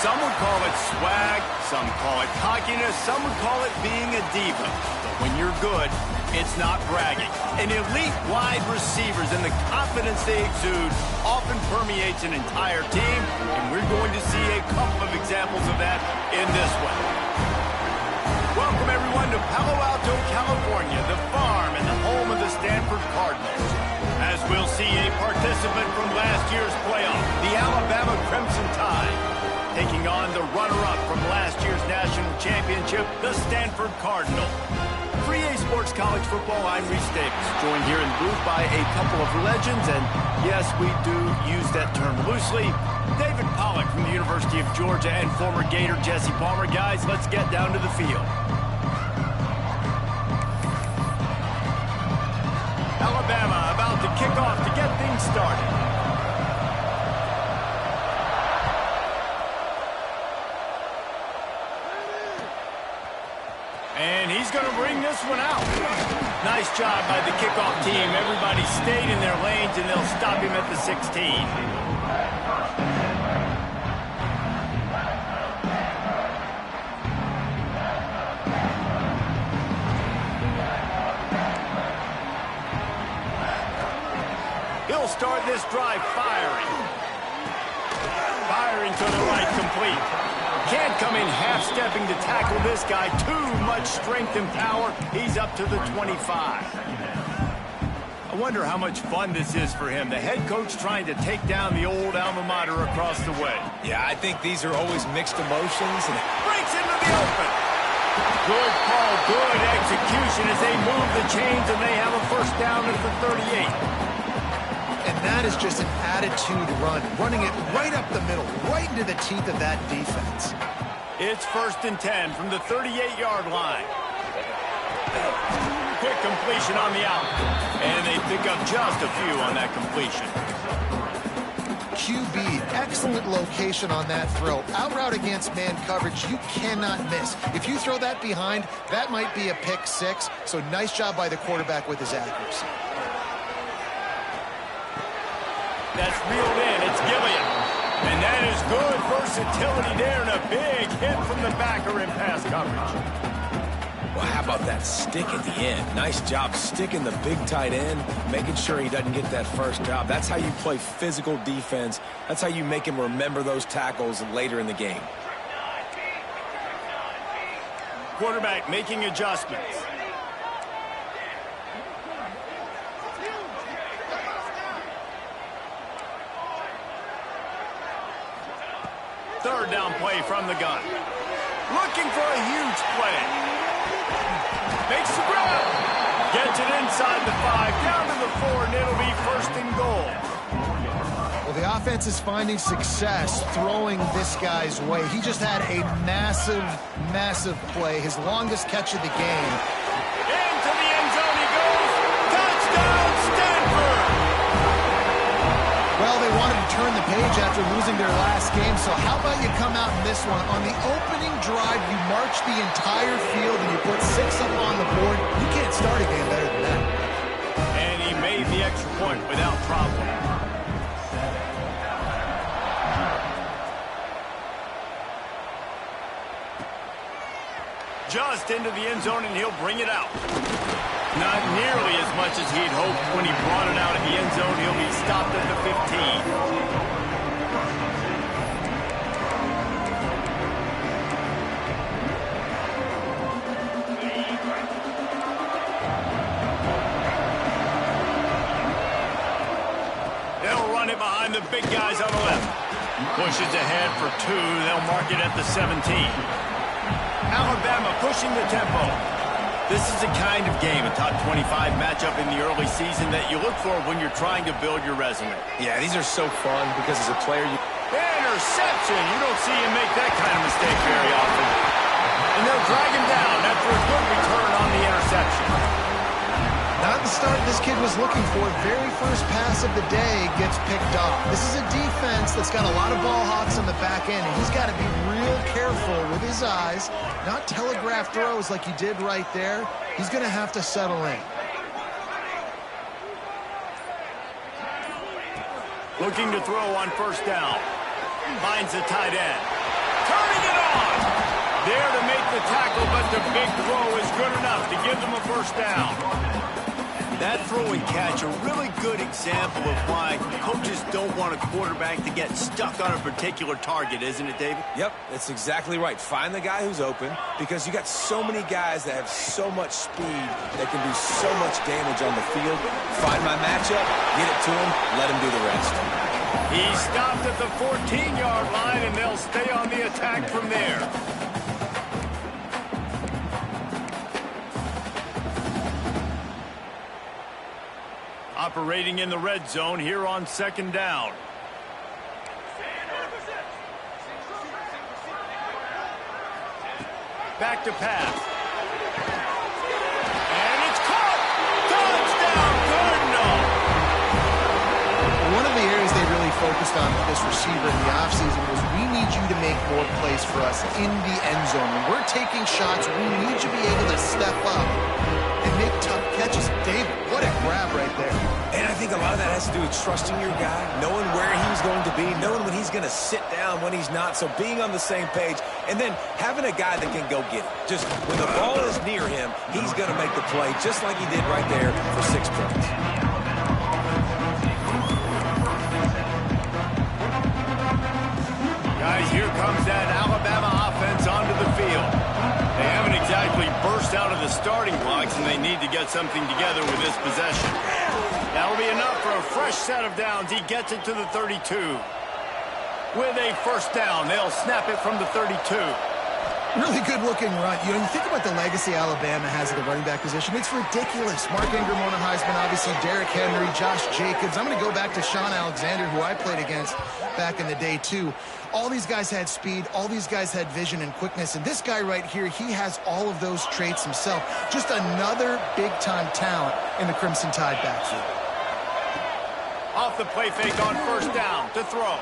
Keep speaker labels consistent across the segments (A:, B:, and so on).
A: Some would call it swag, some call it cockiness, some would call it being a diva. But when you're good, it's not bragging. And elite wide receivers and the confidence they exude often permeates an entire team, and we're going to see a couple of examples of that in this one. Welcome, everyone, to Palo Alto, California, the farm and the home of the Stanford Cardinals. As we'll see a participant from last year's playoff, the Alabama Crimson Tide, taking on the runner-up from last year's national championship, the Stanford Cardinal. For EA Sports College Football, I'm Reese Davis, joined here in the booth by a couple of legends, and yes, we do use that term loosely. David Pollack from the University of Georgia and former Gator Jesse Palmer. Guys, let's get down to the field. Alabama about to kick off to get things started. And he's going to bring this one out. Nice job by the kickoff team. Everybody stayed in their lanes, and they'll stop him at the 16. He'll start this drive firing. Firing to the right, complete. Can't come in half-stepping to tackle this guy. Too much strength and power. He's up to the 25. I wonder how much fun this is for him. The head coach trying to take down the old alma mater across the way.
B: Yeah, I think these are always mixed emotions. And
A: breaks into the open. Good call, good execution as they move the chains, and they have a first down at the 38.
C: And that is just an attitude run, running it right up the middle, right into the teeth of that defense.
A: It's 1st and 10 from the 38-yard line. Quick completion on the out. And they pick up just a few on that completion.
C: QB, excellent location on that throw. Out route against man coverage, you cannot miss. If you throw that behind, that might be a pick six. So nice job by the quarterback with his accuracy.
A: That's reeled in. It's Gilliam. And that is good versatility there, and a big hit from the backer in pass coverage.
B: Well, how about that stick at the end? Nice job sticking the big tight end, making sure he doesn't get that first job. That's how you play physical defense. That's how you make him remember those tackles later in the game.
A: Quarterback making adjustments. Third down play from the gun. Looking for a huge play. Makes the grab. Gets it inside the 5, down to the 4, and it'll be 1st and goal.
C: Well, the offense is finding success throwing this guy's way. He just had a massive, massive play, his longest catch of the game.
A: Into the end zone he goes. Touchdown, Stanford!
C: Well, they wanted to turn the page after losing their last game, so how about you come out in this one? On the opening drive, you march the entire field and you put 6 up on the board. You can't start a game better than that.
A: And he made the extra point without problem. Just into the end zone, and he'll bring it out. Not nearly as much as he'd hoped when he brought it out of the end zone. He'll be stopped at the 15. They'll run it behind the big guys on the left. Pushes ahead for 2. They'll mark it at the 17. Alabama pushing the tempo. This is the kind of game, a top 25 matchup in the early season, that you look for when you're trying to build your resume.
B: Yeah, these are so fun because as a player,
A: interception! You don't see him make that kind of mistake very often. And they'll drag him down after a good return on the interception.
C: Not the start this kid was looking for. Very first pass of the day gets picked off. This is a defense that's got a lot of ball hawks on the back end, and he's got to be real careful with his eyes, not telegraph throws like he did right there. He's going to have to settle in.
A: Looking to throw on 1st down. Finds the tight end. turning it on. There to make the tackle, but the big throw is good enough to give them a first down. That throw and catch a really good example of why coaches don't want a quarterback to get stuck on a particular target, isn't it, David?
B: Yep, that's exactly right. Find the guy who's open because you got so many guys that have so much speed that can do so much damage on the field. Find my matchup, get it to him, let him do the rest.
A: He stopped at the 14-yard line, and they'll stay on the attack from there. Operating in the red zone here on second down. Back to pass. And it's caught! Touchdown, Cardinal!
C: One of the areas they really focused on with this receiver in the offseason was we need you to make more plays for us in the end zone. When we're taking shots, we need you to be able to step up and make tough catches. David, what a grab right there.
B: And I think a lot of that has to do with trusting your guy, knowing where he's going to be, knowing when he's going to sit down, when he's not, so being on the same page, and then having a guy that can go get it. Just when the ball is near him, he's going to make the play just like he did right there for 6 points.
A: Guys, here comes that Alabama offense onto the field. They haven't exactly burst out of the starting blocks, and they need to get something together with this possession. That'll be enough for a fresh set of downs. He gets it to the 32. With a first down, they'll snap it from the 32.
C: Really good-looking run. You think about the legacy Alabama has at the running back position. It's ridiculous. Mark Ingram won a Heisman, obviously Derrick Henry, Josh Jacobs. I'm going to go back to Sean Alexander, who I played against back in the day, too. All these guys had speed. All these guys had vision and quickness. And this guy right here, he has all of those traits himself. Just another big-time talent in the Crimson Tide backfield.
A: Off the play fake on first down to throw.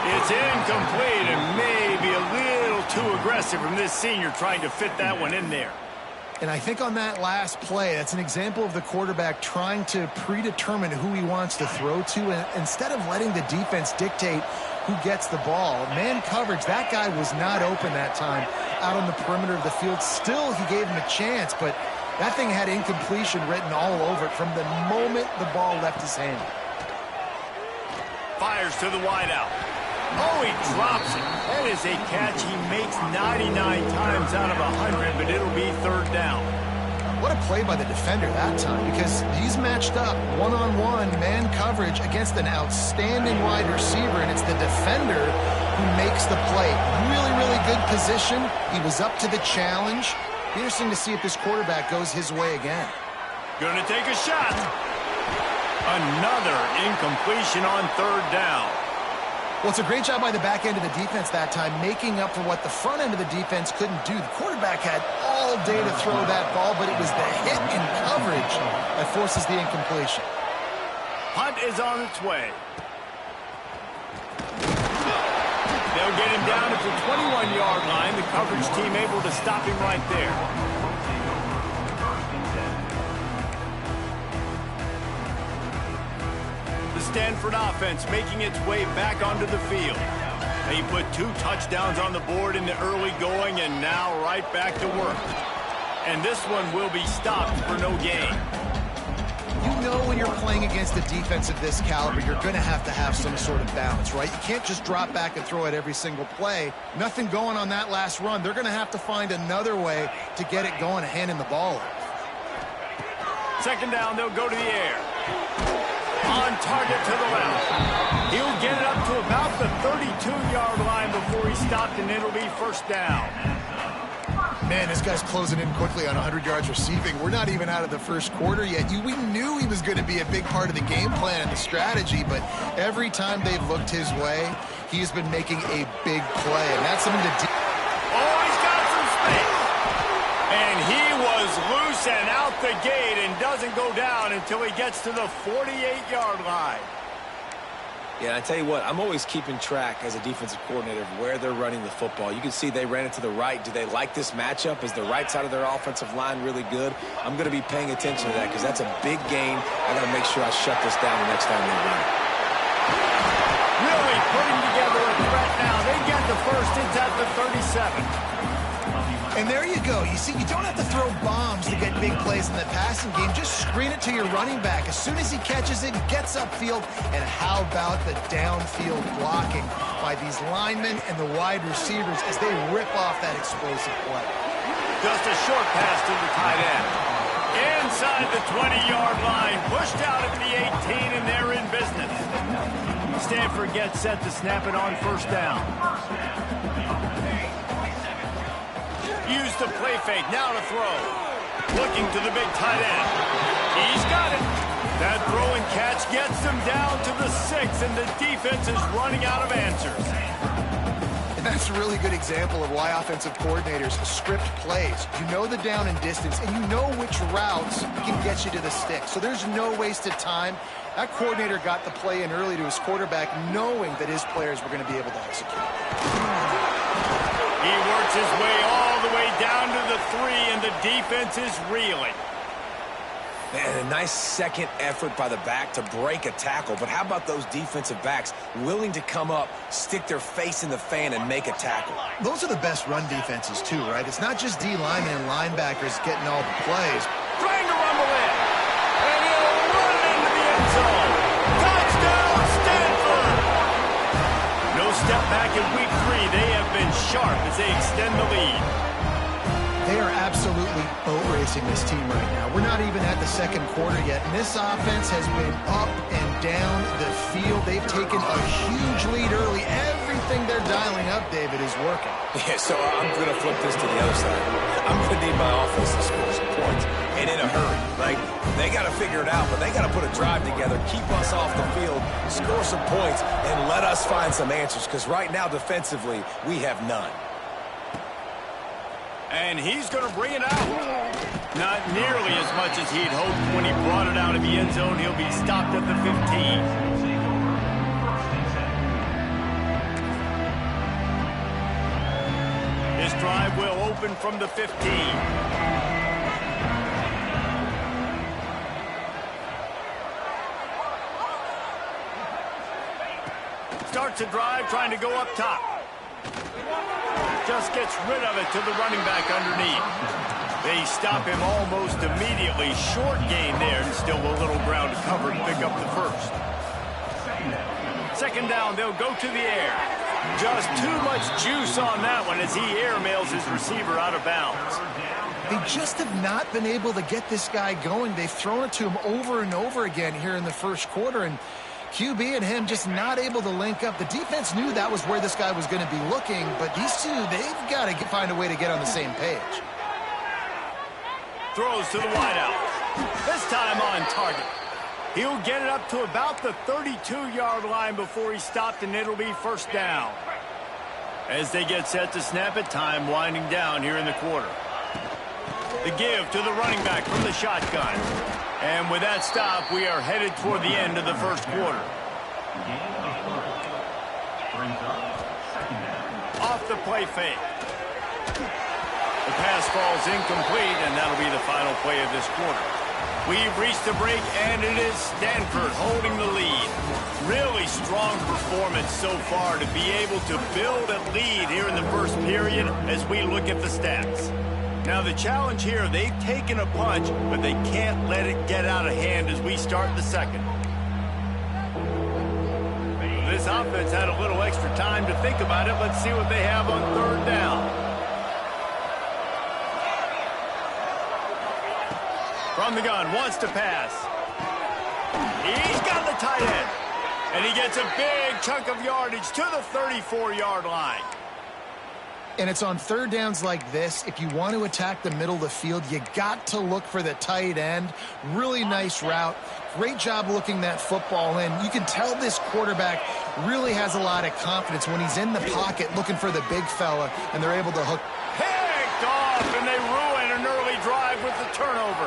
A: It's incomplete and maybe a little too aggressive from this senior trying to fit that one in there.
C: And I think on that last play, that's an example of the quarterback trying to predetermine who he wants to throw to, and instead of letting the defense dictate who gets the ball. Man coverage, that guy was not open that time out on the perimeter of the field. Still, he gave him a chance, but that thing had incompletion written all over it from the moment the ball left his hand.
A: Fires to the wideout. Oh, he drops it. That is a catch he makes 99 times out of 100, but it'll be third down.
C: What a play by the defender that time, because he's matched up one-on-one man coverage against an outstanding wide receiver, and it's the defender who makes the play. Really, really good position. He was up to the challenge. Interesting to see if this quarterback goes his way again.
A: Gonna take a shot. Another incompletion on third down.
C: Well, it's a great job by the back end of the defense that time, making up for what the front end of the defense couldn't do. The quarterback had all day to throw that ball, but it was the hit and coverage that forces the incompletion.
A: Hunt is on its way. They'll get him down at the 21-yard line. The coverage team able to stop him right there. The Stanford offense making its way back onto the field. They put 2 touchdowns on the board in the early going and now right back to work. And this one will be stopped for no gain.
C: You know when you're playing against a defense of this caliber, you're going to have some sort of balance, right? You can't just drop back and throw it every single play. Nothing going on that last run. They're going to have to find another way to get it going and handing the ball off.
A: Second down, they'll go to the air. On target to the left. He'll get it up to about the 32-yard line before he stopped, and it'll be first down.
C: Man, this guy's closing in quickly on 100 yards receiving. We're not even out of the first quarter yet. We knew he was going to be a big part of the game plan and the strategy, but every time they've looked his way, he's been making a big play, and that's something to...
A: Oh, he's got some space. And he was loose and out the gate and doesn't go down until he gets to the 48-yard line.
B: Yeah, I tell you what, I'm always keeping track as a defensive coordinator of where they're running the football. You can see they ran it to the right. Do they like this matchup? Is the right side of their offensive line really good? I'm going to be paying attention to that because that's a big gain. I got to make sure I shut this down the next time they run it.
A: Really putting together a get the first. It's at the 37.
C: And there you go. You see, you don't have to throw bombs to get big plays in the passing game. Just screen it to your running back. As soon as he catches it, gets upfield. And how about the downfield blocking by these linemen and the wide receivers as they rip off that explosive play.
A: Just a short pass to the tight end. Inside the 20-yard line, pushed out at the 18, and they're in business. Stanford gets set to snap it on first down. Use the play fake, now to throw. Looking to the big tight end. He's got it. That throw and catch gets them down to the 6, and the defense is running out of answers.
C: And that's a really good example of why offensive coordinators script plays. You know the down and distance, and you know which routes can get you to the stick. So there's no wasted time. That coordinator got the play in early to his quarterback, knowing that his players were going to be able to execute.
A: He works his way all the way down to the 3, and the defense is reeling.
B: Man, a nice second effort by the back to break a tackle. But how about those defensive backs willing to come up, stick their face in the fan, and make a tackle?
C: Those are the best run defenses, too, right? It's not just D linemen and linebackers getting all the plays.
A: Trying to rumble in. And he'll run it into the end zone. Touchdown, Stanford! No step back in week 3. They have been sharp as they extend the lead.
C: They are absolutely boat racing this team right now. We're not even at the second quarter yet, and this offense has been up and down the field. They've taken a huge lead early. Everything they're dialing up, David, is working.
B: Yeah, so I'm going to flip this to the other side. I'm going to need my offense to score some points, and in a hurry. Like, they got to figure it out, but they got to put a drive together, keep us off the field, score some points, and let us find some answers, because right now, defensively, we have none.
A: And he's going to bring it out. Not nearly as much as he'd hoped when he brought it out of the end zone. He'll be stopped at the 15. This drive will open from the 15. Starts a drive trying to go up top. Just gets rid of it to the running back underneath. They stop him almost immediately. Short gain there, and still a little ground to cover to pick up the first. Second down, they'll go to the air. Just too much juice on that one as he airmails his receiver out of bounds.
C: They just have not been able to get this guy going. They've thrown it to him over and over again here in the first quarter, and QB and him just not able to link up. The defense knew that was where this guy was going to be looking, but these two, they've got to find a way to get on the same page.
A: Throws to the wideout. This time on target. He'll get it up to about the 32-yard line before he stopped, and it'll be first down. As they get set to snap it, time winding down here in the quarter. The give to the running back from the shotgun. And with that stop, we are headed toward the end of the first quarter. Off the play fake. The pass falls incomplete, and that'll be the final play of this quarter. We've reached the break, and it is Stanford holding the lead. Really strong performance so far to be able to build a lead here in the first period as we look at the stats. Now the challenge here, they've taken a punch, but they can't let it get out of hand as we start the second. This offense had a little extra time to think about it. Let's see what they have on third down. From the gun, wants to pass. He's got the tight end. And he gets a big chunk of yardage to the 34-yard line.
C: And it's on third downs like this. If you want to attack the middle of the field, you got to look for the tight end. Really nice route. Great job looking that football in. You can tell this quarterback really has a lot of confidence when he's in the pocket looking for the big fella, and they're able to hook.
A: Picked off, and they ruin an early drive with the turnover.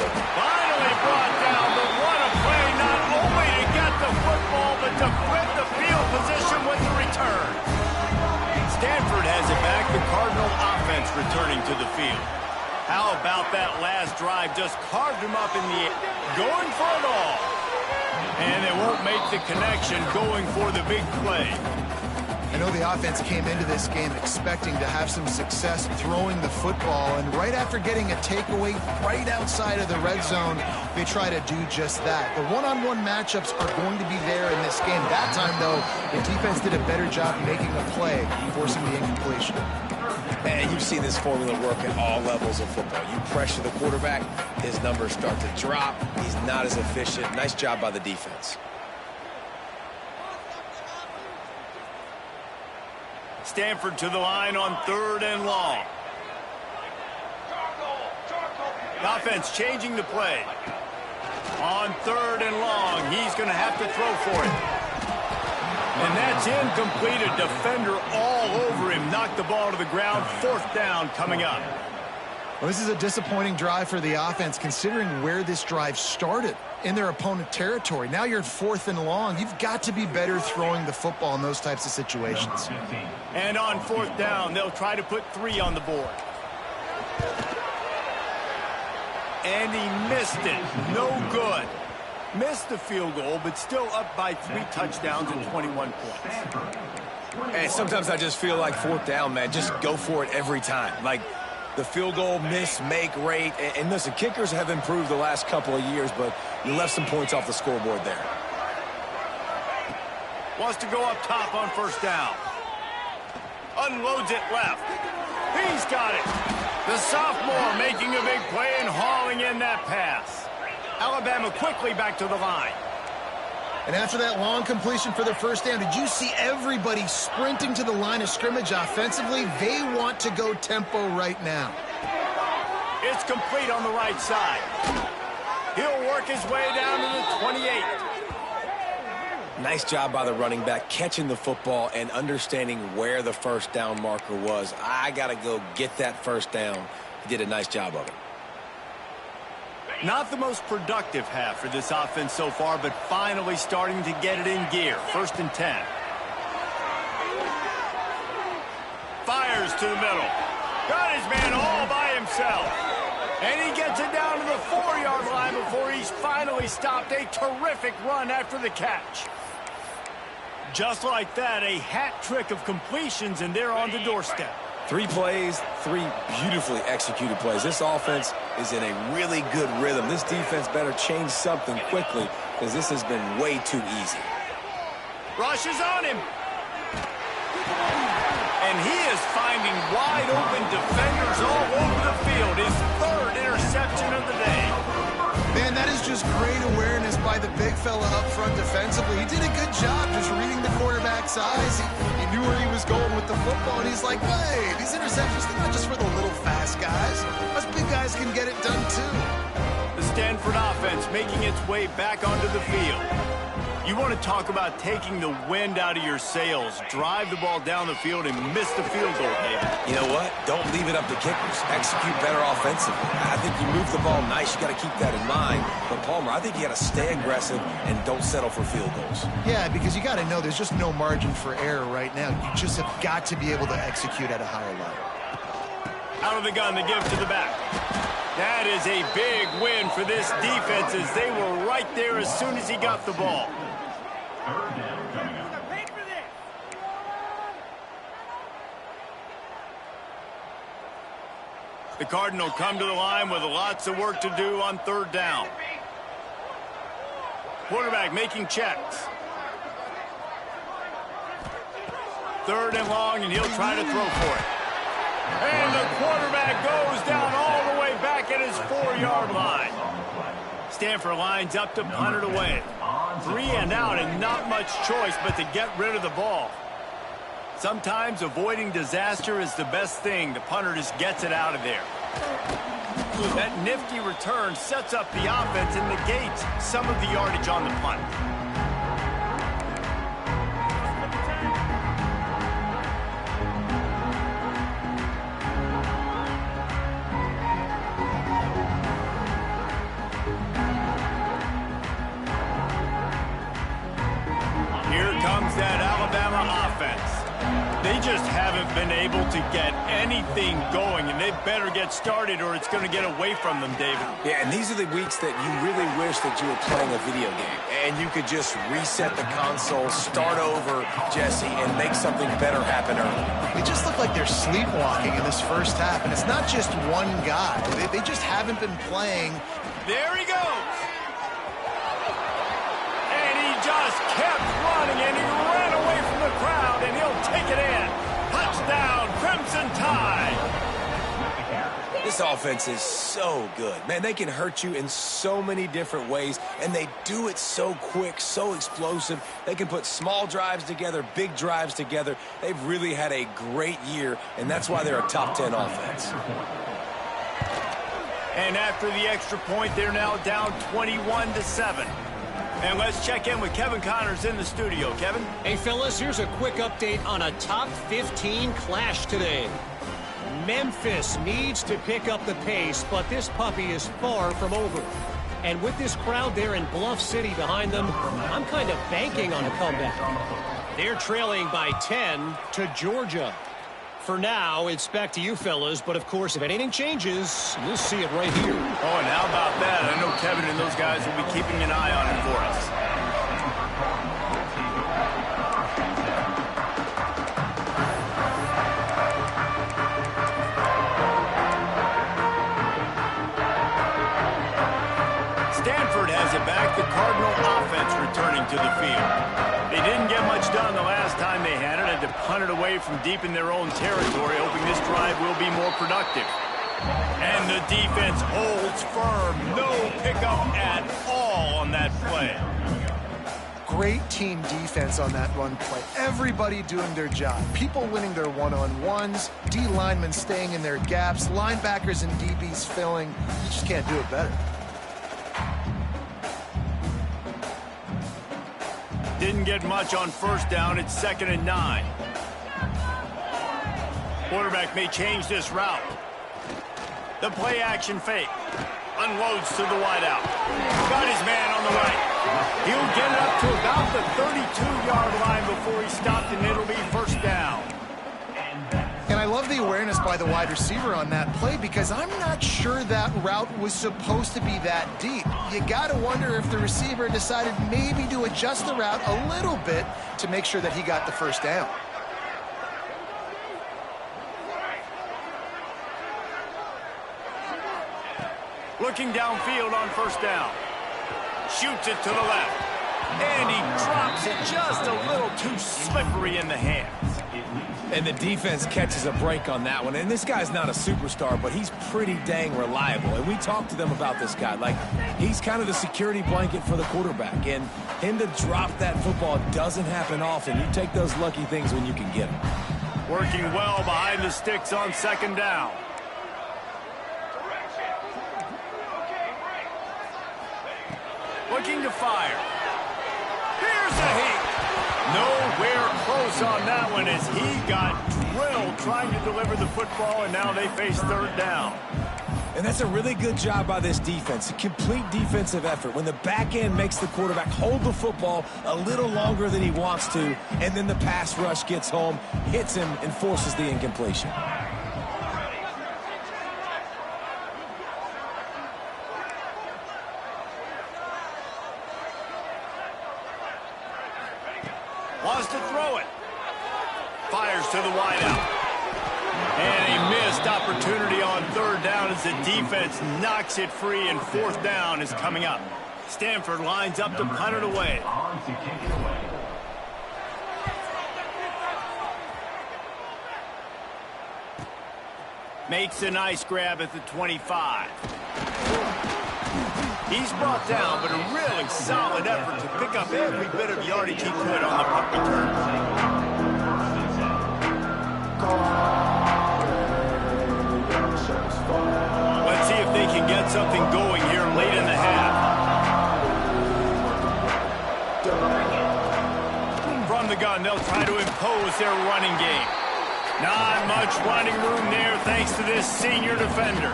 A: Finally brought down, but what a play, not only to get the football, but to flip the field position with the return. Stanford has it back, the Cardinal offense returning to the field. How about that last drive? Just carved him up in the air, going for it all. And they won't make the connection, going for the big play.
C: I know the offense came into this game expecting to have some success throwing the football, and right after getting a takeaway right outside of the red zone, they try to do just that. The one-on-one matchups are going to be there in this game. That time, though, the defense did a better job making a play, forcing the incompletion.
B: And you've seen this formula work at all levels of football. You pressure the quarterback, his numbers start to drop. He's not as efficient. Nice job by the defense.
A: Stanford to the line on 3rd and long. The offense changing the play. On 3rd and long, he's going to have to throw for it. And that's incomplete. A defender all over him. Knocked the ball to the ground. 4th down coming up.
C: Well, this is a disappointing drive for the offense, considering where this drive started in their opponent territory. Now you're at 4th and long. You've got to be better throwing the football in those types of situations.
A: And on 4th down, they'll try to put 3 on the board. And he missed it. No good. Missed the field goal, but still up by 3 touchdowns and 21 points.
B: And sometimes I just feel like 4th down, man, just go for it every time. Like, the field goal miss, make rate. And listen, kickers have improved the last couple of years, but you left some points off the scoreboard there.
A: Wants to go up top on 1st down. Unloads it left. He's got it. The sophomore making a big play and hauling in that pass. Alabama quickly back to the line.
C: And after that long completion for the 1st down, did you see everybody sprinting to the line of scrimmage offensively? They want to go tempo right now.
A: It's complete on the right side. He'll work his way down to the 28.
B: Nice job by the running back, catching the football and understanding where the 1st down marker was. I got to go get that 1st down. He did a nice job of it.
A: Not the most productive half for this offense so far, but finally starting to get it in gear. 1st and 10. Fires to the middle. Got his man all by himself. And he gets it down to the 4-yard line before he's finally stopped. A terrific run after the catch. Just like that, a hat trick of completions, and they're on the doorstep.
B: 3 plays, 3 beautifully executed plays. This offense is in a really good rhythm. This defense better change something quickly because this has been way too easy.
A: Rush is on him. And he is finding wide open defenders all over the field. His 3rd interception of the day.
C: Man, that is just great awareness by the big fella up front defensively. He did a good job just reading the quarterback's eyes. He knew where he was going with the football, and he's like, hey, these interceptions, they're not just for the little fast guys. Us big guys can get it done, too.
A: The Stanford offense making its way back onto the field. You want to talk about taking the wind out of your sails. Drive the ball down the field and miss the field goal, David.
B: You know what? Don't leave it up to kickers. Execute better offensively. I think you move the ball nice. You got to keep that in mind. But, Palmer, I think you got to stay aggressive and don't settle for field goals.
C: Yeah, because you got to know there's just no margin for error right now. You just have got to be able to execute at a higher level.
A: Out of the gun, the give to the back. That is a big win for this defense as they were right there as soon as he got the ball. The Cardinal come to the line with lots of work to do on 3rd down. Quarterback making checks. 3rd and long, and he'll try to throw for it. And the quarterback goes down all the way back at his 4-yard line. Stanford lines up to punt it away. 3 and out and not much choice but to get rid of the ball. Sometimes avoiding disaster is the best thing. The punter just gets it out of there. That nifty return sets up the offense and negates some of the yardage on the punt. Here comes that Alabama offense. They just haven't been able to get anything going, and they better get started or it's going to get away from them, David.
B: Yeah, and these are the weeks that you really wish that you were playing a video game and you could just reset the console, start over, Jesse, and make something better happen early.
C: They just look like they're sleepwalking in this first half, and it's not just one guy. They just haven't been playing.
A: There he goes. And he just kept running, and he ran away from the crowd, and he'll take it in. Touchdown, Crimson Tide.
B: This offense is so good. Man, they can hurt you in so many different ways, and they do it so quick, so explosive. They can put small drives together, big drives together. They've really had a great year, and that's why they're a top 10 offense.
A: And after the extra point, they're now down 21-7. And let's check in with Kevin Connors in the studio. Kevin?
D: Hey, fellas, here's a quick update on a top 15 clash today. Memphis needs to pick up the pace, but this puppy is far from over. And with this crowd there in Bluff City behind them, I'm kind of banking on a comeback. They're trailing by 10 to Georgia. For now, it's back to you fellas, but of course, if anything changes, you'll see it right here.
A: Oh, and how about that? I know Kevin and those guys will be keeping an eye on it for us. Stanford has it back. The Cardinal offense returning to the field. They didn't get much done the last time they had it, had to punt it away from deep in their own territory, hoping this drive will be more productive. And the defense holds firm. No pickup at all on that play.
C: Great team defense on that run play. Everybody doing their job. People winning their one-on-ones, D linemen staying in their gaps, linebackers and DBs filling. You just can't do it better.
A: Didn't get much on first down. It's 2nd and 9. Quarterback may change this route. The play action fake. Unloads to the wideout. Got his man on the right. He'll get it up to about the 32-yard line before he stopped, and it'll be first down.
C: And I love the awareness by the wide receiver on that play because I'm not sure that route was supposed to be that deep. You got to wonder if the receiver decided maybe to adjust the route a little bit to make sure that he got the first down.
A: Looking downfield on first down. Shoots it to the left. And he drops it just a little too slippery in the hands.
B: And the defense catches a break on that one. And this guy's not a superstar, but he's pretty dang reliable. And we talked to them about this guy. Like, he's kind of the security blanket for the quarterback. And him to drop that football doesn't happen often. You take those lucky things when you can get them.
A: Working well behind the sticks on 2nd down. Looking to fire. Here's a hit. Nowhere close on that one as he got drilled trying to deliver the football, and now they face 3rd down.
B: And that's a really good job by this defense. A complete defensive effort. When the back end makes the quarterback hold the football a little longer than he wants to, and then the pass rush gets home, hits him, and forces the incompletion.
A: Wants to throw it. Fires to the wideout. And a missed opportunity on 3rd down as the defense knocks it free, and 4th down is coming up. Stanford lines up to punt it away. Makes a nice grab at the 25. He's brought down, but a really solid effort to pick up every bit of yardage he could on the punt return. Let's see if they can get something going here late in the half. From the gun, they'll try to impose their running game. Not much running room there thanks to this senior defender.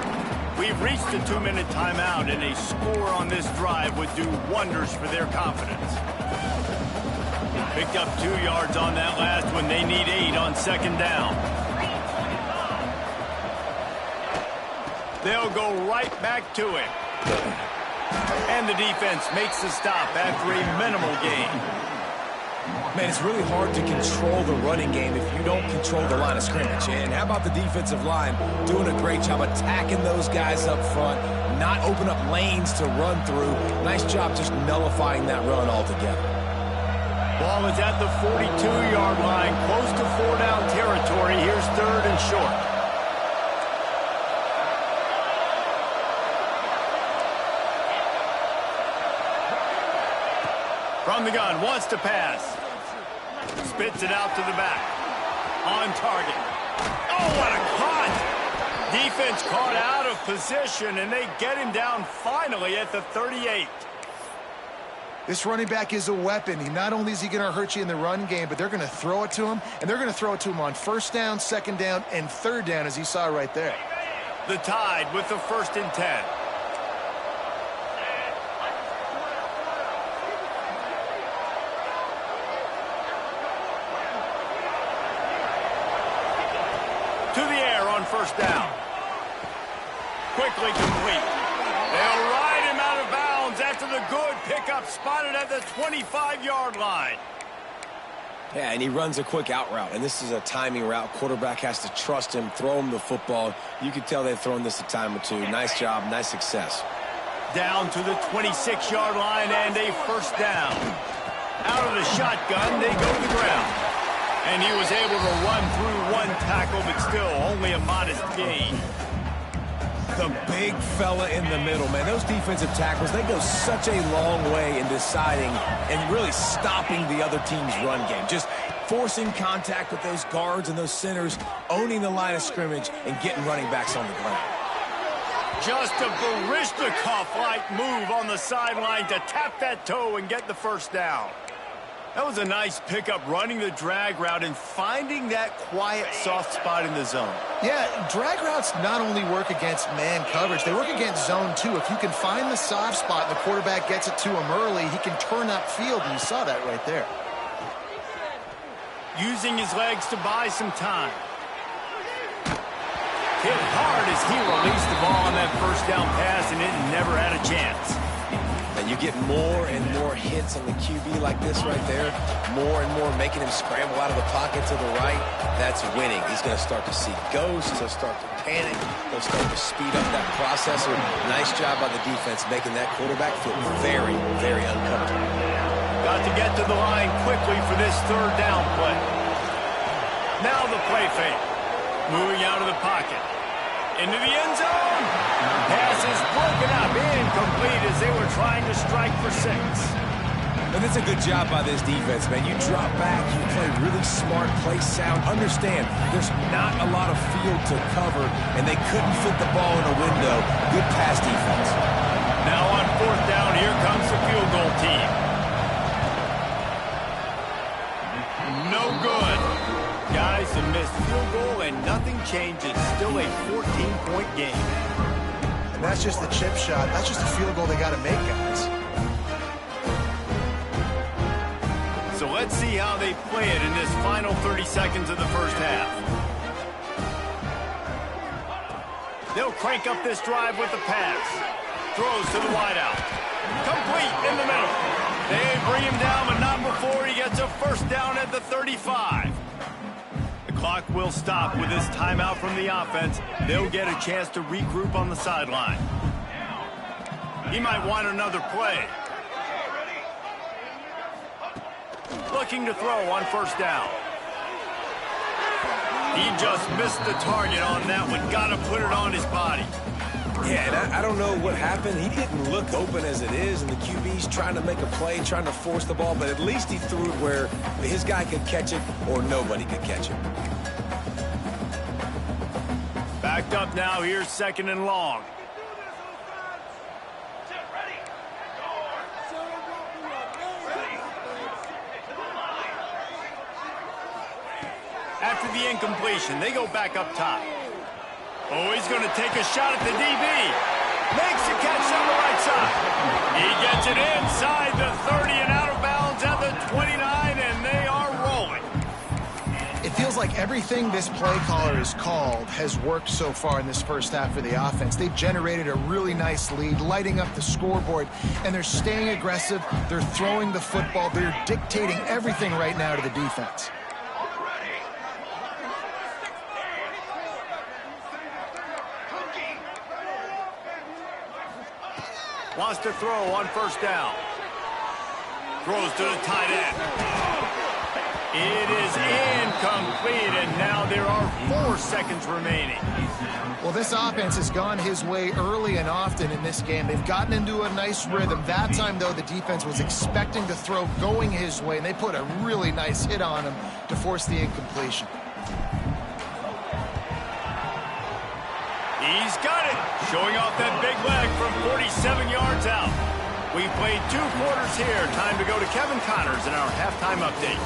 A: We've reached a 2-minute timeout, and a score on this drive would do wonders for their confidence. Picked up 2 yards on that last one. They need 8 on second down. They'll go right back to it. And the defense makes the stop after a minimal gain.
B: Man, it's really hard to control the running game if you don't control the line of scrimmage. And how about the defensive line doing a great job attacking those guys up front, not open up lanes to run through. Nice job just nullifying that run altogether.
A: Ball is at the 42-yard line, close to 4-down territory. Here's 3rd and short. From the gun, wants to pass. Spits it out to the back. On target. Oh, what a cut! Defense caught out of position, and they get him down finally at the 38.
C: This running back is a weapon. Not only is he going to hurt you in the run game, but they're going to throw it to him, and they're going to throw it to him on 1st down, 2nd down, and 3rd down, as you saw right there.
A: The Tide with the 1st and 10. To the air on 1st down. Quickly complete. They'll ride him out of bounds after the good pickup spotted at the 25-yard line.
B: Yeah, and he runs a quick out route, and this is a timing route. Quarterback has to trust him, throw him the football. You can tell they've thrown this a time or two. Nice job, nice success.
A: Down to the 26-yard line and a 1st down. Out of the shotgun, they go to the ground. And he was able to run through 1 tackle, but still only a modest gain.
B: The big fella in the middle, man. Those defensive tackles, they go such a long way in deciding and really stopping the other team's run game. Just forcing contact with those guards and those centers, owning the line of scrimmage, and getting running backs on the ground.
A: Just a Baryshnikov-like move on the sideline to tap that toe and get the 1st down. That was a nice pickup, running the drag route and finding that quiet, soft spot in the zone.
C: Yeah, drag routes not only work against man coverage, they work against zone too. If you can find the soft spot and the quarterback gets it to him early, he can turn upfield, and you saw that right there.
A: Using his legs to buy some time. Hit hard as he released the ball on that 1st down pass, and it never had a chance.
B: And you get more and more hits on the QB like this right there. More and more making him scramble out of the pocket to the right. That's winning. He's going to start to see ghosts. He'll start to panic. He'll start to speed up that processor. Nice job by the defense making that quarterback feel very, very uncomfortable.
A: Got to get to the line quickly for this 3rd down play. Now the play fake. Moving out of the pocket. Into the end zone. Pass is broken up, incomplete as they were trying to strike for 6.
B: And it's a good job by this defense, man. You drop back, you play really smart, play sound. Understand, there's not a lot of field to cover, and they couldn't fit the ball in a window. Good pass defense.
A: Now on 4th down, here comes the field goal team. No good. Guys, a missed field goal and nothing changes. Still a 14-point game.
C: And that's just the chip shot. That's just a field goal they got to make, guys.
A: So let's see how they play it in this final 30 seconds of the 1st half. They'll crank up this drive with the pass. Throws to the wideout. Complete in the middle. They bring him down, but not before he gets a 1st down at the 35. The clock will stop with this timeout from the offense. They'll get a chance to regroup on the sideline. He might want another play. Looking to throw on 1st down. He just missed the target on that one. Got to put it on his body.
B: Yeah, and I don't know what happened. He didn't look open as it is, and the QB's trying to make a play, trying to force the ball, but at least he threw it where his guy could catch it or nobody could catch it.
A: Backed up now. Here's 2nd and long. After the incompletion, they go back up top. Oh, he's going to take a shot at the DB. Makes the catch on the right side. He gets it inside the 30 and out of bounds at the 29,
C: Everything this play caller has called has worked so far in this first half of the offense. They've generated a really nice lead, lighting up the scoreboard, and they're staying aggressive. They're throwing the football. They're dictating everything right now to the defense.
A: Wants to throw on first down. Throws to the tight end. It is incomplete, and now there are 4 seconds remaining.
C: Well, this offense has gone his way early and often in this game. They've gotten into a nice rhythm. That time, though, the defense was expecting the throw going his way, and they put a really nice hit on him to force the incompletion.
A: He's got it, showing off that big leg from 47 yards out. We've played 2 quarters here. Time to go to Kevin Connors in our halftime update.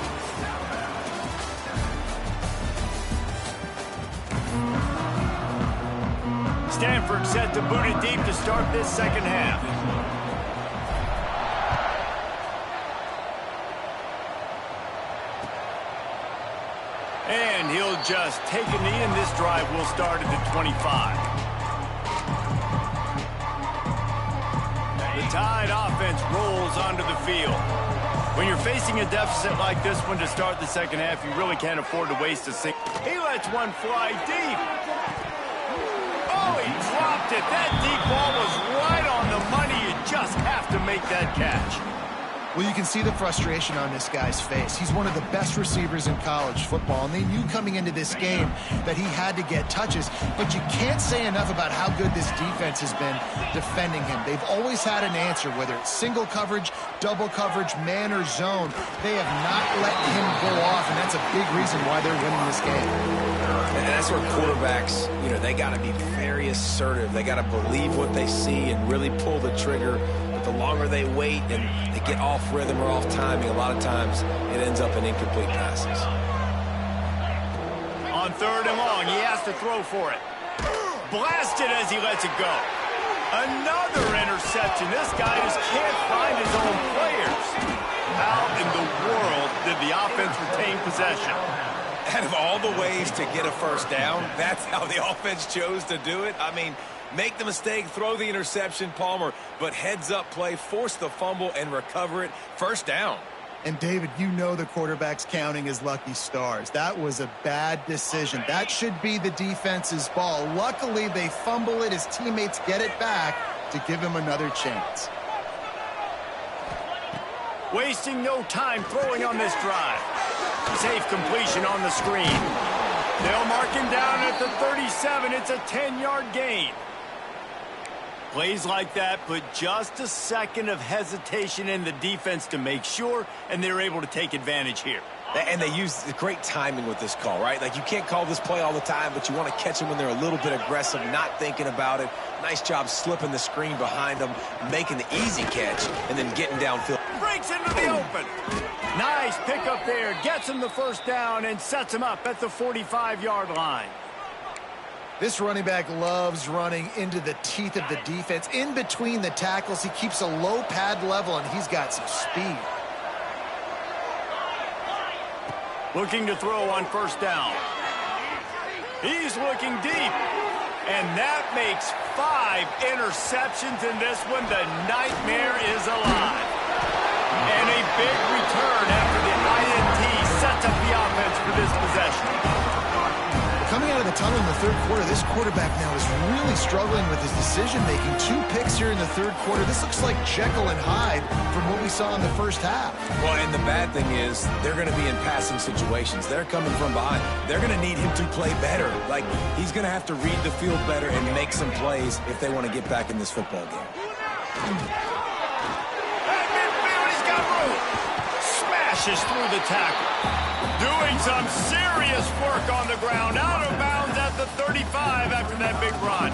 A: Stanford set to boot it deep to start this second half. And he'll just take a knee, and this drive will start at the 25. The Tide offense rolls onto the field. When you're facing a deficit like this one to start the second half, you really can't afford to waste a single. He lets one fly deep. Oh, he dropped it. That deep ball was right on the money. You just have to make that catch.
C: Well, you can see the frustration on this guy's face. He's one of the best receivers in college football, and they knew coming into this game that he had to get touches, but you can't say enough about how good this defense has been defending him. They've always had an answer, whether it's single coverage, double coverage, man or zone. They have not let him go off, and that's a big reason why they're winning this game.
B: And that's where quarterbacks, they got to be very assertive. They got to believe what they see and really pull the trigger. But the longer they wait and they get off rhythm or off timing, a lot of times it ends up in incomplete passes.
A: On 3rd and long, he has to throw for it. Blasted as he lets it go. Another interception. This guy just can't find his own players. How in the world did the offense retain possession?
B: Out of all the ways to get a first down, that's how the offense chose to do it. I mean, make the mistake, throw the interception, Palmer, but heads-up play, force the fumble, and recover it. First down.
C: And, David, you know the quarterback's counting his lucky stars. That was a bad decision. That should be the defense's ball. Luckily, they fumble it. His teammates get it back to give him another chance.
A: Wasting no time throwing on this drive. Safe completion on the screen. They'll mark him down at the 37. It's a 10-yard gain. Plays like that put just a second of hesitation in the defense to make sure, and they're able to take advantage here.
B: And they use great timing with this call, right? Like, you can't call this play all the time, but you want to catch them when they're a little bit aggressive, not thinking about it. Nice job slipping the screen behind them, making the easy catch, and then getting downfield.
A: Breaks into the open. Nice pickup there. Gets him the first down and sets him up at the 45-yard line.
C: This running back loves running into the teeth of the defense. In between the tackles, he keeps a low pad level, and he's got some speed.
A: Looking to throw on first down. He's looking deep. And that makes 5 interceptions in this one. The nightmare is alive. And a big return after the INT sets up the offense for this possession.
C: Coming out of the tunnel in the 3rd quarter, this quarterback now is really struggling with his decision-making. 2 picks here in the 3rd quarter. This looks like Jekyll and Hyde from what we saw in the first half.
B: Well, and the bad thing is they're going to be in passing situations. They're coming from behind. They're going to need him to play better. Like, he's going to have to read the field better and make some plays if they want to get back in this football game.
A: At midfield, he's got room. Smashes through the tackle. Doing some serious work on the ground. Out of bounds at the 35 after that big run.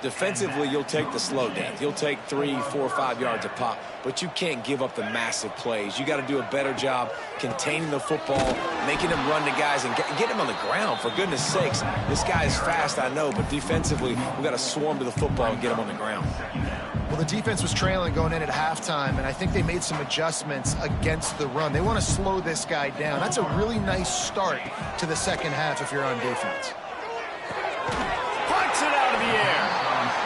B: Defensively, you'll take the slow death. You'll take 3, 4, 5 yards a pop, but you can't give up the massive plays. You got to do a better job containing the football, making him run to guys and get him on the ground. For goodness sakes, this guy is fast, I know, but defensively, we got to swarm to the football and get him on the ground.
C: Well, the defense was trailing going in at halftime, and I think they made some adjustments against the run. They want to slow this guy down. That's a really nice start to the second half if you're on defense.
A: Punts it out of the air.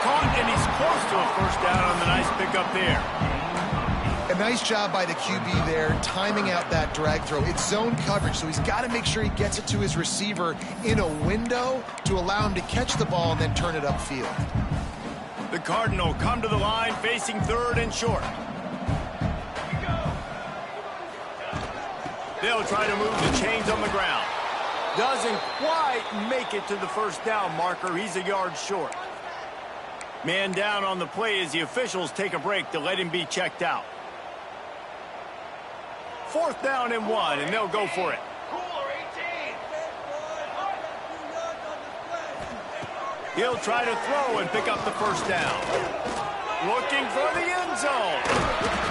A: Caught, and he's close to a first down on the nice pickup there.
C: A nice job by the QB there, timing out that drag throw. It's zone coverage, so he's got to make sure he gets it to his receiver in a window to allow him to catch the ball and then turn it upfield.
A: The Cardinal come to the line facing third and short. They'll try to move the chains on the ground. Doesn't quite make it to the first down marker. He's a yard short. Man down on the play as the officials take a break to let him be checked out. 4th down and 1, and they'll go for it. He'll try to throw and pick up the first down. Looking for the end zone.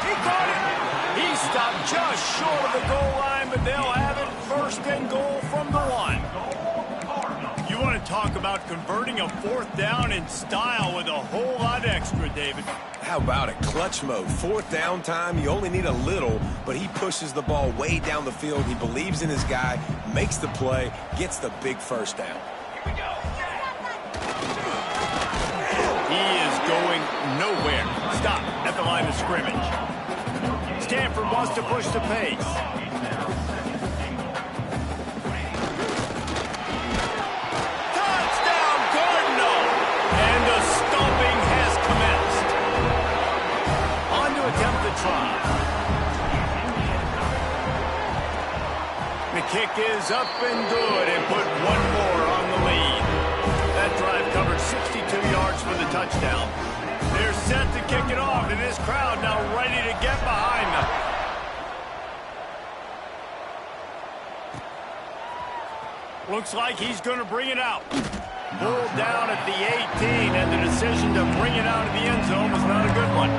A: He caught it. He stopped just short of the goal line, but they'll have it 1st and goal from the 1. You want to talk about converting a 4th down in style with a whole lot extra, David.
B: How about it? Clutch mode. 4th down time. You only need a little, but he pushes the ball way down the field. He believes in his guy, makes the play, gets the big first down.
A: Here we go. He is going nowhere. Stop at the line of scrimmage. Stanford wants to push the pace. Touchdown, Cardinal! And the stomping has commenced. On to attempt the try. The kick is up and good and put one more on the lead. That drive covered 62 yards for the touchdown. They're set to kick it off, and this crowd now ready to get behind them. Looks like he's going to bring it out. Pulled down at the 18, and the decision to bring it out of the end zone was not a good one.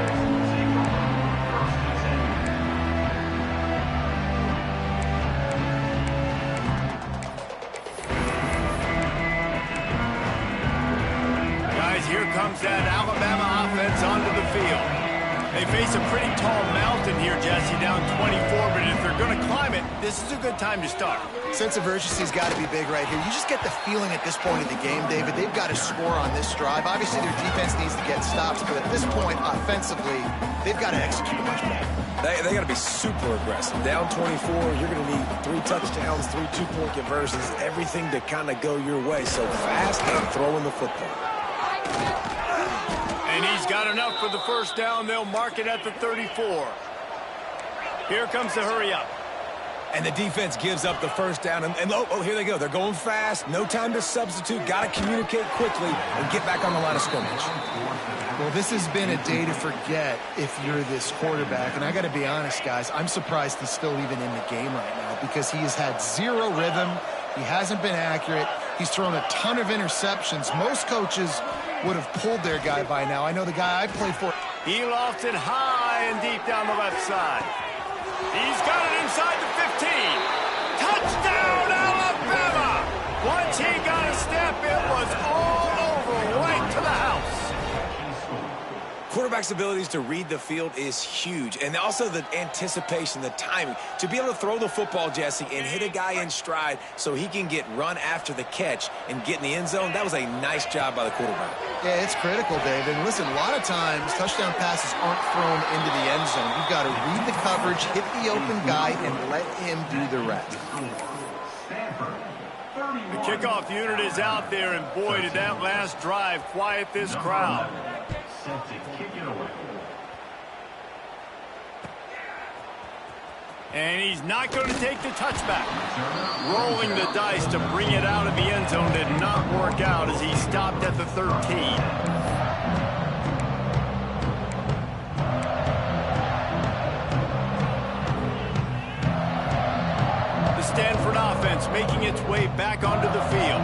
A: Here comes that Alabama offense onto the field. They face a pretty tall mountain here, Jesse, down 24, but if they're going to climb it, this is a good time to start.
C: Sense of urgency's got to be big right here. You just get the feeling at this point of the game, David, they've got to score on this drive. Obviously, their defense needs to get stops, but at this point, offensively, they've got to execute much better.
B: They got to be super aggressive. Down 24, you're going to need 3 touchdowns, 3 two-point conversions, everything to kind of go your way. So fast and throwing the football.
A: And he's got enough for the first down. They'll mark it at the 34. Here comes the hurry up.
B: And the defense gives up the first down. And oh, here they go. They're going fast. No time to substitute. Got to communicate quickly and get back on the line of scrimmage.
C: Well, this has been a day to forget if you're this quarterback. And I got to be honest, guys, I'm surprised he's still even in the game right now because he has had zero rhythm. He hasn't been accurate. He's thrown a ton of interceptions. Most coaches would have pulled their guy by now. I know the guy I played for.
A: He lofted high and deep down the left side. He's got it inside the 15. Touchdown, Alabama! Once he got a step, it was all over, right to the house.
B: Quarterback's abilities to read the field is huge, and also the anticipation, the timing. To be able to throw the football, Jesse, and hit a guy in stride so he can get run after the catch and get in the end zone, that was a nice job by the quarterback.
C: Yeah, it's critical, David. And listen, a lot of times touchdown passes aren't thrown into the end zone. You've got to read the coverage, hit the open guy, and let him do the rest.
A: The kickoff unit is out there, and boy, did that last drive quiet this crowd. And he's not going to take the touchback. Rolling the dice to bring it out of the end zone did not work out as he stopped at the 13. Stanford offense making its way back onto the field.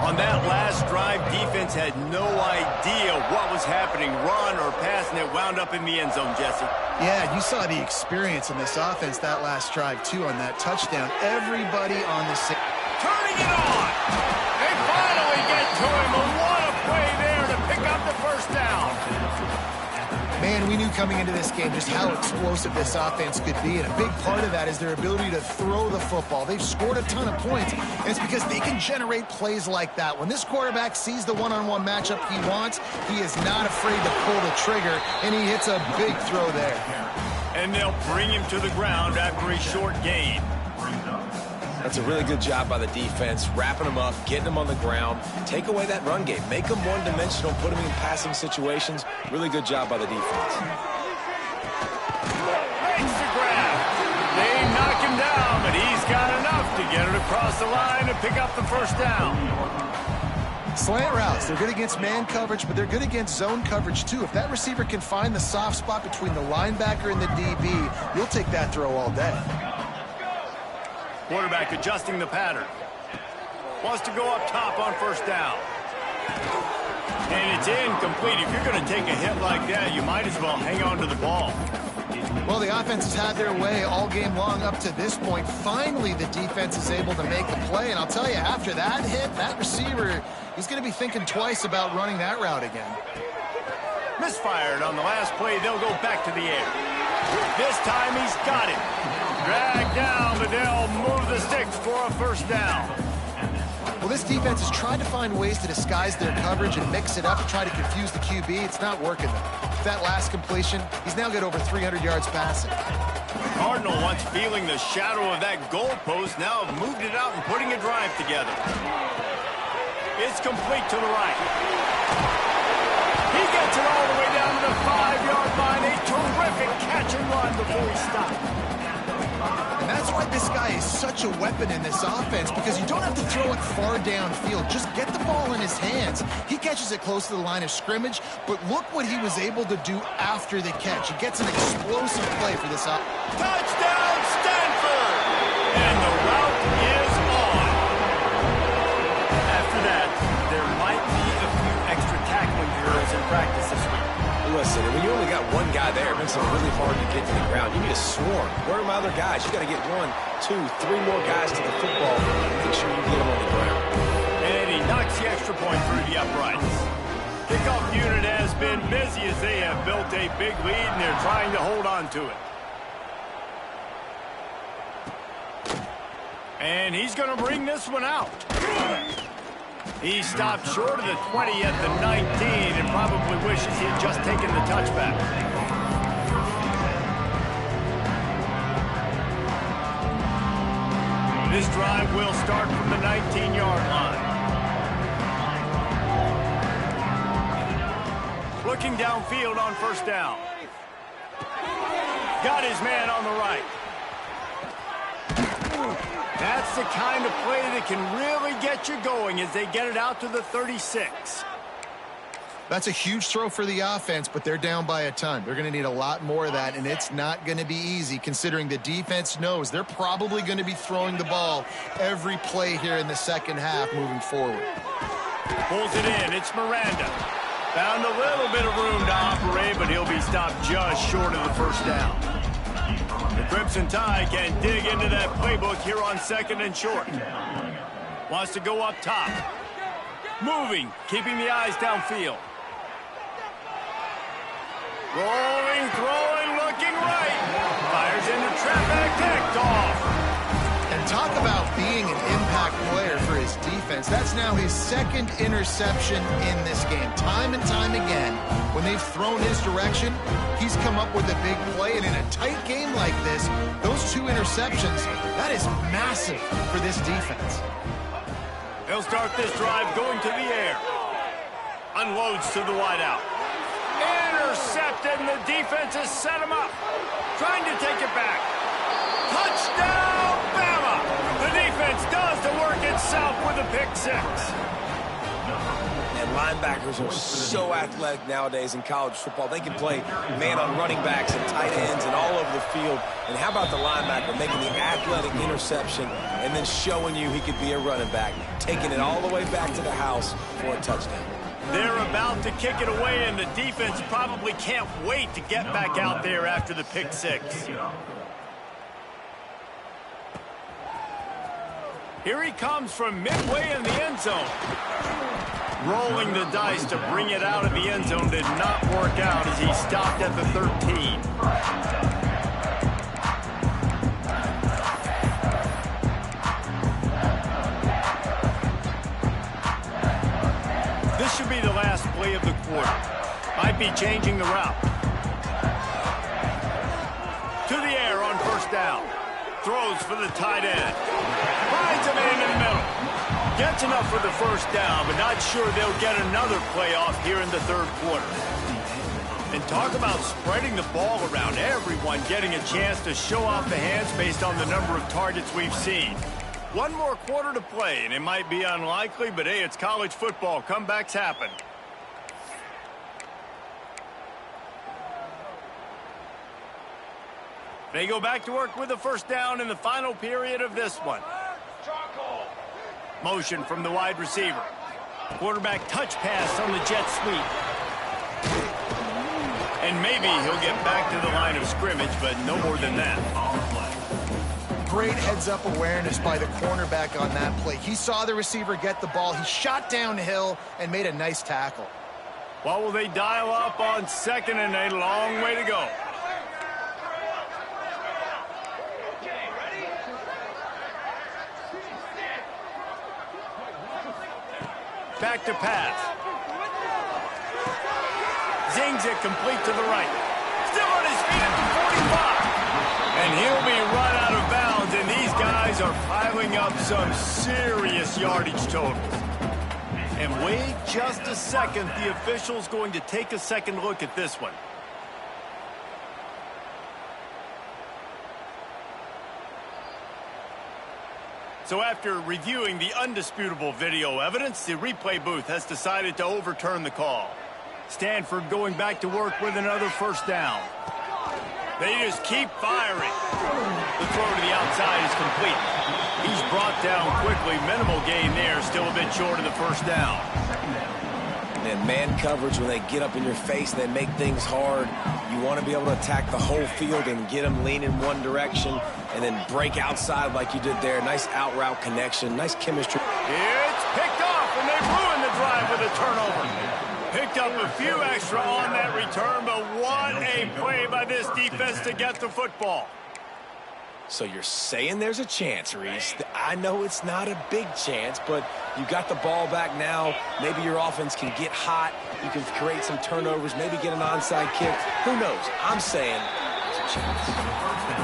A: On that last drive, defense had no idea what was happening, run or pass, and it wound up in the end zone, Jesse.
C: Yeah, you saw the experience in this offense that last drive, too, on that touchdown. Everybody on the same.
A: Turning it on! They finally get to him, and what a play there to pick up the first down.
C: Man, we knew coming into this game just how explosive this offense could be, and a big part of that is their ability to throw the football. They've scored a ton of points, and it's because they can generate plays like that. When this quarterback sees the one-on-one matchup he wants, he is not afraid to pull the trigger, and he hits a big throw there.
A: And they'll bring him to the ground after a short gain.
B: That's a really good job by the defense, wrapping them up, getting them on the ground. Take away that run game. Make them one-dimensional, put them in passing situations. Really good job by the defense.
A: Makes the grab. They knock him down, but he's got enough to get it across the line and pick up the first down.
C: Slant routes, they're good against man coverage, but they're good against zone coverage too. If that receiver can find the soft spot between the linebacker and the DB, you'll take that throw all day.
A: Quarterback adjusting the pattern. Wants to go up top on first down. And it's incomplete. If you're going to take a hit like that, you might as well hang on to the ball.
C: Well, the offense has had their way all game long up to this point. Finally, the defense is able to make a play. And I'll tell you, after that hit, that receiver, he's going to be thinking twice about running that route again.
A: Misfired on the last play. They'll go back to the air. This time he's got it. Dragged down, but they'll move the sticks for a first down.
C: Well, this defense has tried to find ways to disguise their coverage and mix it up and try to confuse the QB. It's not working, though. That last completion, he's now got over 300 yards passing.
A: Cardinal, once feeling the shadow of that goalpost, now have moved it out and putting a drive together. It's complete to the right. He gets it all the way down to the 5-yard line. A terrific catch and run before he stopped.
C: And that's why this guy is such a weapon in this offense, because you don't have to throw it far downfield. Just get the ball in his hands. He catches it close to the line of scrimmage, but look what he was able to do after the catch. He gets an explosive play for this offense.
A: Touchdown, Stanford! And the route is on. After that, there might be a few extra tackling drills in practice this week.
B: Listen, when you only got one guy there, it makes it really hard to get to the ground. You need a swarm. Where are my other guys? You got to get 1, 2, 3 more guys to the football and make sure you get them on the ground.
A: And he knocks the extra point through the uprights. Kickoff unit has been busy as they have built a big lead, and they're trying to hold on to it. And he's going to bring this one out. He stopped short of the 20 at the 19 and probably wishes he had just taken the touchback. This drive will start from the 19-yard line. Looking downfield on first down. Got his man on the right. That's the kind of play that can really get you going as they get it out to the 36.
C: That's a huge throw for the offense, but they're down by a ton. They're going to need a lot more of that, and it's not going to be easy considering the defense knows they're probably going to be throwing the ball every play here in the second half moving forward.
A: Pulls it in. It's Miranda. Found a little bit of room to operate, but he'll be stopped just short of the first down. The Crimson Tide can dig into that playbook here on second and short. Wants to go up top. Moving, keeping the eyes downfield. Rolling, throwing, looking right. Fires into traffic, picked off.
C: And talk about being an impact player for his defense. That's now his second interception in this game. Time and time again, when they've thrown his direction, he's come up with a big play. And in a tight game like this, those 2 interceptions, that is massive for this defense.
A: He'll start this drive going to the air. Unloads to the wideout. Intercepted, and the defense has set him up. Trying to take it back. Touchdown, Bama! The defense does the work itself with a pick 6.
B: And linebackers are so athletic nowadays in college football. They can play man on running backs and tight ends and all over the field. And how about the linebacker making the athletic interception and then showing you he could be a running back, taking it all the way back to the house for a touchdown.
A: They're about to kick it away, and the defense probably can't wait to get back out there after the pick 6. Here he comes from midway in the end zone. Rolling the dice to bring it out of the end zone did not work out as he stopped at the 13. This should be the last play of the quarter. Might be changing the route. To the air on first down. Throws for the tight end. Finds a man in the middle. Gets enough for the first down, but not sure they'll get another play off here in the third quarter. And talk about spreading the ball around. Everyone getting a chance to show off the hands based on the number of targets we've seen. One more quarter to play, and it might be unlikely, but hey, it's college football. Comebacks happen. They go back to work with the first down in the final period of this one. Motion from the wide receiver. Quarterback touch pass on the jet sweep. And maybe he'll get back to the line of scrimmage, but no more than that.
C: Great heads-up awareness by the cornerback on that play. He saw the receiver get the ball. He shot downhill and made a nice tackle.
A: Well, will they dial up on second and a long way to go? Back to pass. Zings it complete to the right. Still on his feet at the 45. And he'll be run out of bounds, and these guys are piling up some serious yardage totals. And wait just a second, the official's going to take a second look at this one. So after reviewing the undisputable video evidence, the replay booth has decided to overturn the call. Stanford going back to work with another first down. They just keep firing. The throw to the outside is complete. He's brought down quickly. Minimal gain there, still a bit short of the first down.
B: And man coverage, when they get up in your face, they make things hard. You want to be able to attack the whole field and get them leaning one direction and then break outside like you did there. Nice out route connection, nice chemistry.
A: It's picked off, and they ruined the drive with a turnover. Picked up a few extra on that return, but what a play by this defense to get the football.
B: So you're saying there's a chance, Reese. I know it's not a big chance, but you got the ball back now. Maybe your offense can get hot. You can create some turnovers, maybe get an onside kick. Who knows? I'm saying there's a chance.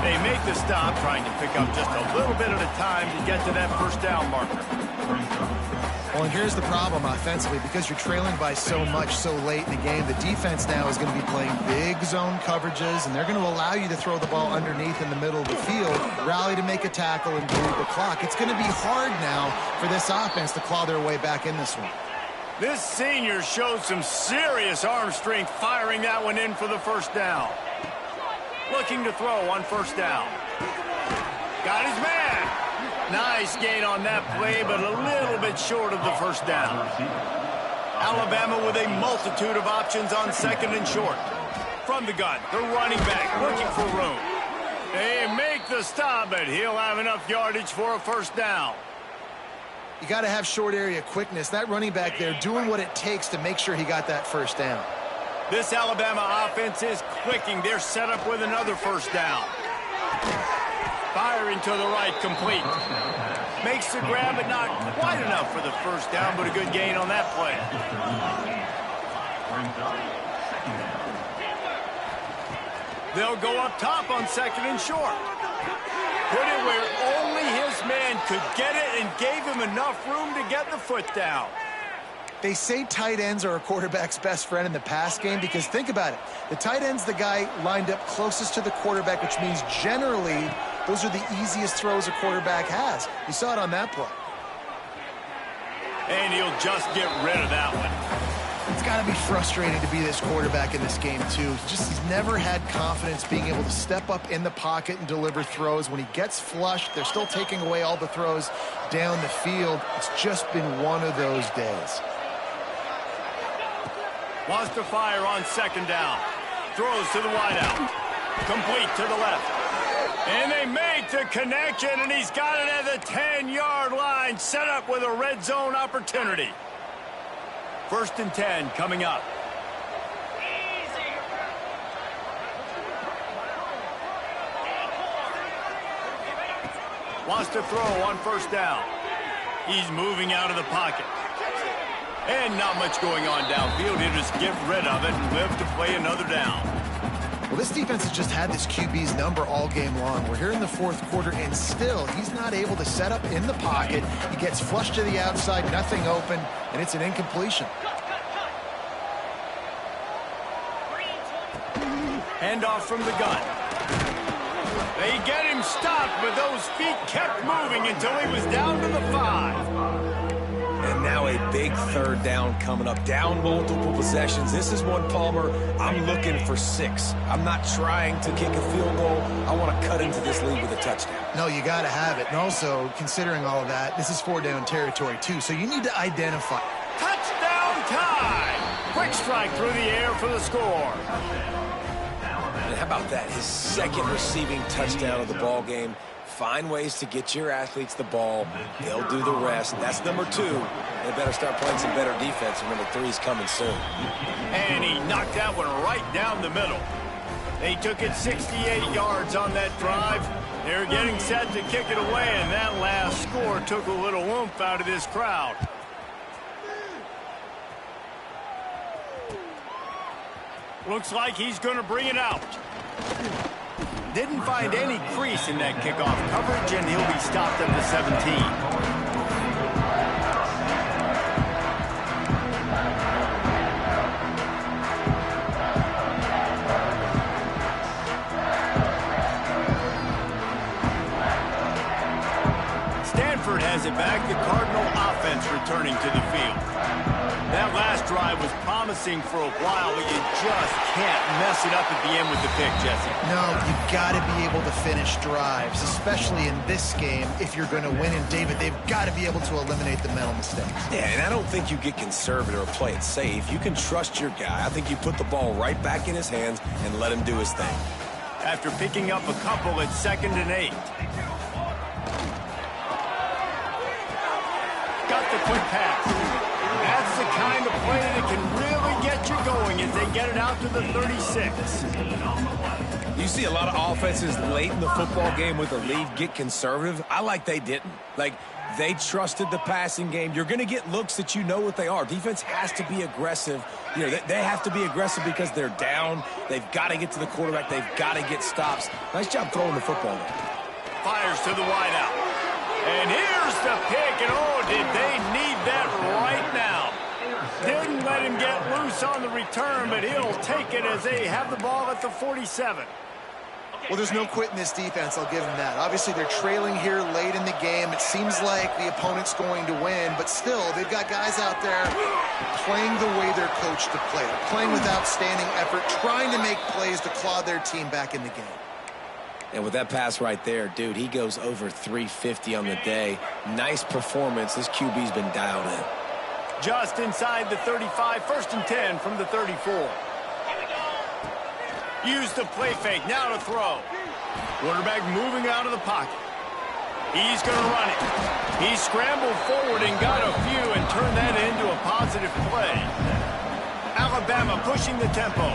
A: They make the stop, trying to pick up just a little bit at a time to get to that first down marker.
C: Well, and here's the problem offensively. Because you're trailing by so much so late in the game, the defense now is going to be playing big zone coverages, and they're going to allow you to throw the ball underneath in the middle of the field, rally to make a tackle, and bleed the clock. It's going to be hard now for this offense to claw their way back in this one.
A: This senior shows some serious arm strength, firing that one in for the first down. Looking to throw on first down. Got his man. Nice gain on that play, but a little bit short of the first down. Alabama with a multitude of options on second and short. From the gun, the running back looking for room. They make the stop, but he'll have enough yardage for a first down.
C: You got to have short area quickness. That running back there doing what it takes to make sure he got that first down.
A: This Alabama offense is clicking. They're set up with another first down. Firing to the right, complete. Makes the grab, but not quite enough for the first down, but a good gain on that play. They'll go up top on second and short. Put it where only his man could get it and gave him enough room to get the foot down.
C: They say tight ends are a quarterback's best friend in the pass game because think about it. The tight end's the guy lined up closest to the quarterback, which means generally those are the easiest throws a quarterback has. You saw it on that play.
A: And he'll just get rid of that one.
C: It's got to be frustrating to be this quarterback in this game, too. He's never had confidence being able to step up in the pocket and deliver throws. When he gets flushed, they're still taking away all the throws down the field. It's just been one of those days.
A: Wants to fire on second down. Throws to the wideout. Complete to the left. And they make the connection, and he's got it at the 10-yard line, set up with a red zone opportunity. First and 10 coming up. Wants to throw on first down. He's moving out of the pocket. And not much going on downfield. He'll just get rid of it and live to play another down.
C: Well, this defense has just had this QB's number all game long. We're here in the fourth quarter, and still he's not able to set up in the pocket. He gets flushed to the outside, nothing open, and it's an incompletion.
A: Handoff from the gun. They get him stopped, but those feet kept moving until he was down to the 5.
B: And now a big third down coming up. Down multiple possessions. This is one, Palmer, I'm looking for 6. I'm not trying to kick a field goal. I want to cut into this lead with a touchdown.
C: No, you got to have it. And also, considering all of that, this is 4-down territory, too. So you need to identify.
A: Touchdown time! Quick strike through the air for the score.
B: And how about that? His second receiving touchdown of the ball game. Find ways to get your athletes the ball. They'll do the rest. That's number 2. They better start playing some better defense. Number 3's coming soon.
A: And he knocked that one right down the middle. They took it 68 yards on that drive. They're getting set to kick it away, and that last score took a little oomph out of this crowd. Looks like he's going to bring it out. Didn't find any crease in that kickoff coverage, and he'll be stopped at the 17. Stanford has it back. The Cardinal offense returning to the field. That last drive was promising for a while, but you just can't mess it up at the end with the pick, Jesse.
C: No, you've got to be able to finish drives, especially in this game. If you're going to win, and David, they've got to be able to eliminate the mental mistakes.
B: Yeah, and I don't think you get conservative or play it safe. You can trust your guy. I think you put the ball right back in his hands and let him do his thing.
A: After picking up a couple at 2nd and 8. Got the quick pass. That's the kind of play that can really get you going as they get it out to the 36.
B: You see a lot of offenses late in the football game with a lead get conservative. I like they didn't. Like, they trusted the passing game. You're going to get looks that you know what they are. Defense has to be aggressive. You know, they have to be aggressive because they're down. They've got to get to the quarterback. They've got to get stops. Nice job throwing the football.
A: Fires to the wideout. And here's the pick, and oh, did they need that right now. Didn't let him get loose on the return, but he'll take it as they have the ball at the 47.
C: Well, there's no quitting this defense, I'll give them that. Obviously, they're trailing here late in the game. It seems like the opponent's going to win, but still, they've got guys out there playing the way they're coached to play. They're playing with outstanding effort, trying to make plays to claw their team back in the game.
B: And with that pass right there, dude, he goes over 350 on the day. Nice performance. This QB's been dialed in.
A: Just inside the 35, 1st and 10 from the 34. Use the play fake, now to throw. Quarterback moving out of the pocket. He's going to run it. He scrambled forward and got a few and turned that into a positive play. Alabama pushing the tempo.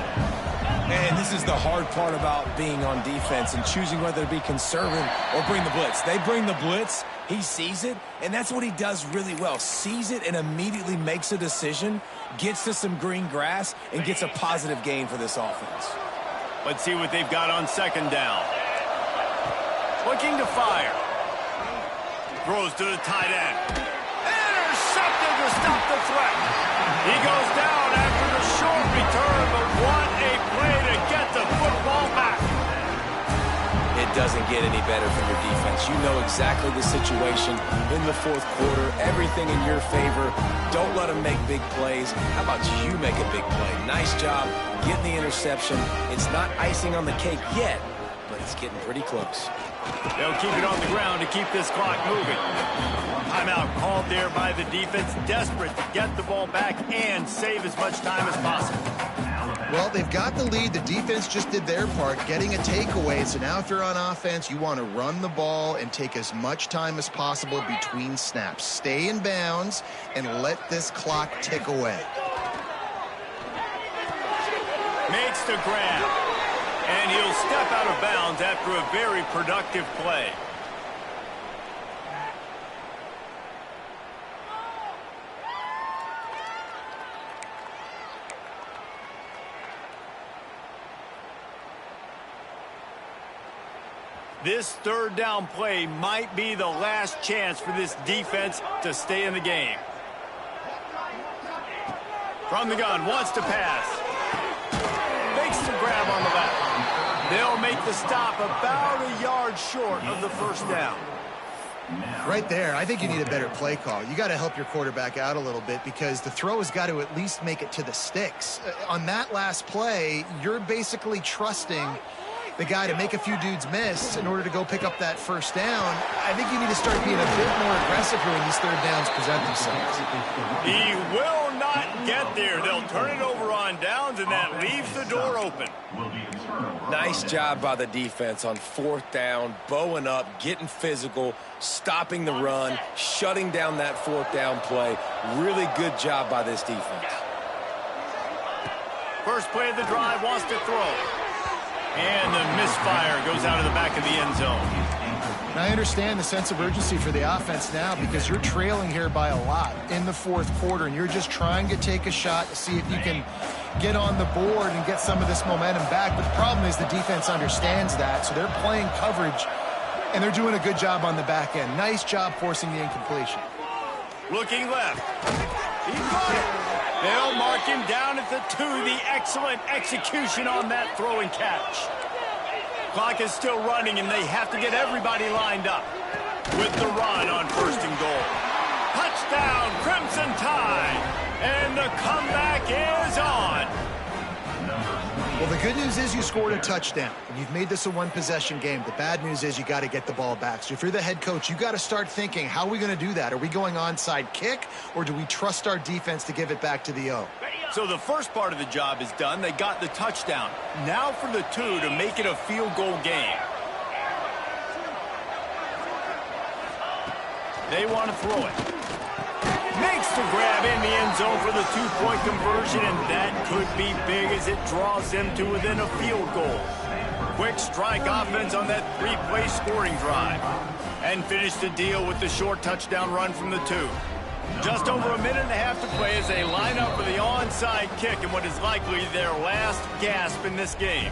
B: And this is the hard part about being on defense and choosing whether to be conservative or bring the blitz. They bring the blitz, he sees it, and that's what he does really well. Sees it and immediately makes a decision, gets to some green grass, and gets a positive gain for this offense.
A: Let's see what they've got on 2nd down. Looking to fire. Throws to the tight end. Intercepted to stop the threat. He goes down after the short return, but what a play to get the football back.
B: It doesn't get any better from your defense. You know exactly the situation in the fourth quarter. Everything in your favor. Don't let them make big plays. How about you make a big play? Nice job getting the interception. It's not icing on the cake yet, but it's getting pretty close.
A: They'll keep it on the ground to keep this clock moving. Timeout called there by the defense, desperate to get the ball back and save as much time as possible.
C: Well, they've got the lead. The defense just did their part, getting a takeaway. So now if you're on offense, you want to run the ball and take as much time as possible between snaps. Stay in bounds and let this clock tick away.
A: Makes the grab. And he'll step out of bounds after a very productive play. This third down play might be the last chance for this defense to stay in the game. From the gun, wants to pass. Makes the grab on the left. They'll make the stop about a yard short of the first down.
C: Right there, I think you need a better play call. You got to help your quarterback out a little bit because the throw has got to at least make it to the sticks. On that last play, you're basically trusting the guy to make a few dudes miss in order to go pick up that first down. I think you need to start being a bit more aggressive here when these third downs present themselves.
A: He will not get there. They'll turn it over on downs, and that leaves the door open.
B: Nice job by the defense on fourth down, bowing up, getting physical, stopping the run, shutting down that fourth down play. Really good job by this defense.
A: First play of the drive, wants to throw. And the misfire goes out of the back of the end zone.
C: And I understand the sense of urgency for the offense now because you're trailing here by a lot in the fourth quarter, and you're just trying to take a shot to see if you can get on the board and get some of this momentum back. But the problem is the defense understands that, so they're playing coverage, and they're doing a good job on the back end. Nice job forcing the incompletion.
A: Looking left. He got it. They'll mark him down at the 2. The excellent execution on that throw and catch. Clock is still running, and they have to get everybody lined up. With the run on first and goal. Touchdown, Crimson Tide. And the comeback is on.
C: Well, the good news is you scored a touchdown, and you've made this a one-possession game. The bad news is you got to get the ball back. So if you're the head coach, you got to start thinking, how are we going to do that? Are we going onside kick, or do we trust our defense to give it back to the O?
A: So the first part of the job is done. They got the touchdown. Now for the 2 to make it a field goal game. They want to throw it. Makes the grab in the end zone for the 2-point conversion, and that could be big as it draws them to within a field goal. Quick strike offense on that 3-play scoring drive. And finish the deal with the short touchdown run from the 2. Just over a minute and a half to play as they line up for the onside kick in what is likely their last gasp in this game.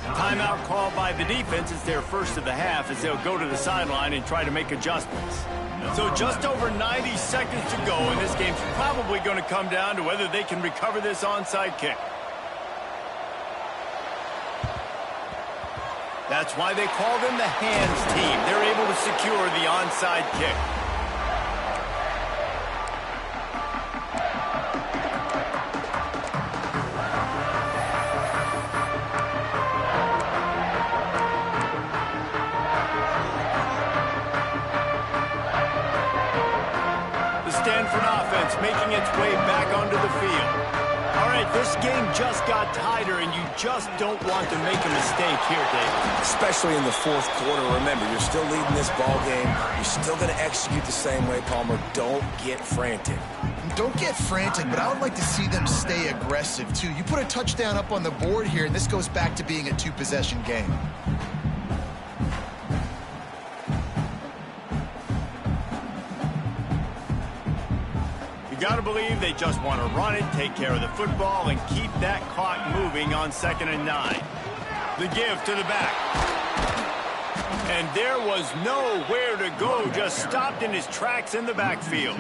A: Timeout called by the defense. It's their first of the half as they'll go to the sideline and try to make adjustments. So just over 90 seconds to go, and this game's probably going to come down to whether they can recover this onside kick. That's why they call them the hands team. They're able to secure the onside kick. Making its way back onto the field. All right, this game just got tighter, and you just don't want to make a mistake here, David.
B: Especially in the fourth quarter. Remember, you're still leading this ball game. You're still going to execute the same way, Palmer. Don't get frantic.
C: Don't get frantic, but I would like to see them stay aggressive, too. You put a touchdown up on the board here, and this goes back to being a 2-possession game.
A: Got to believe they just want to run it, take care of the football, and keep that clock moving on 2nd and 9. The give to the back. And there was nowhere to go, just stopped in his tracks in the backfield.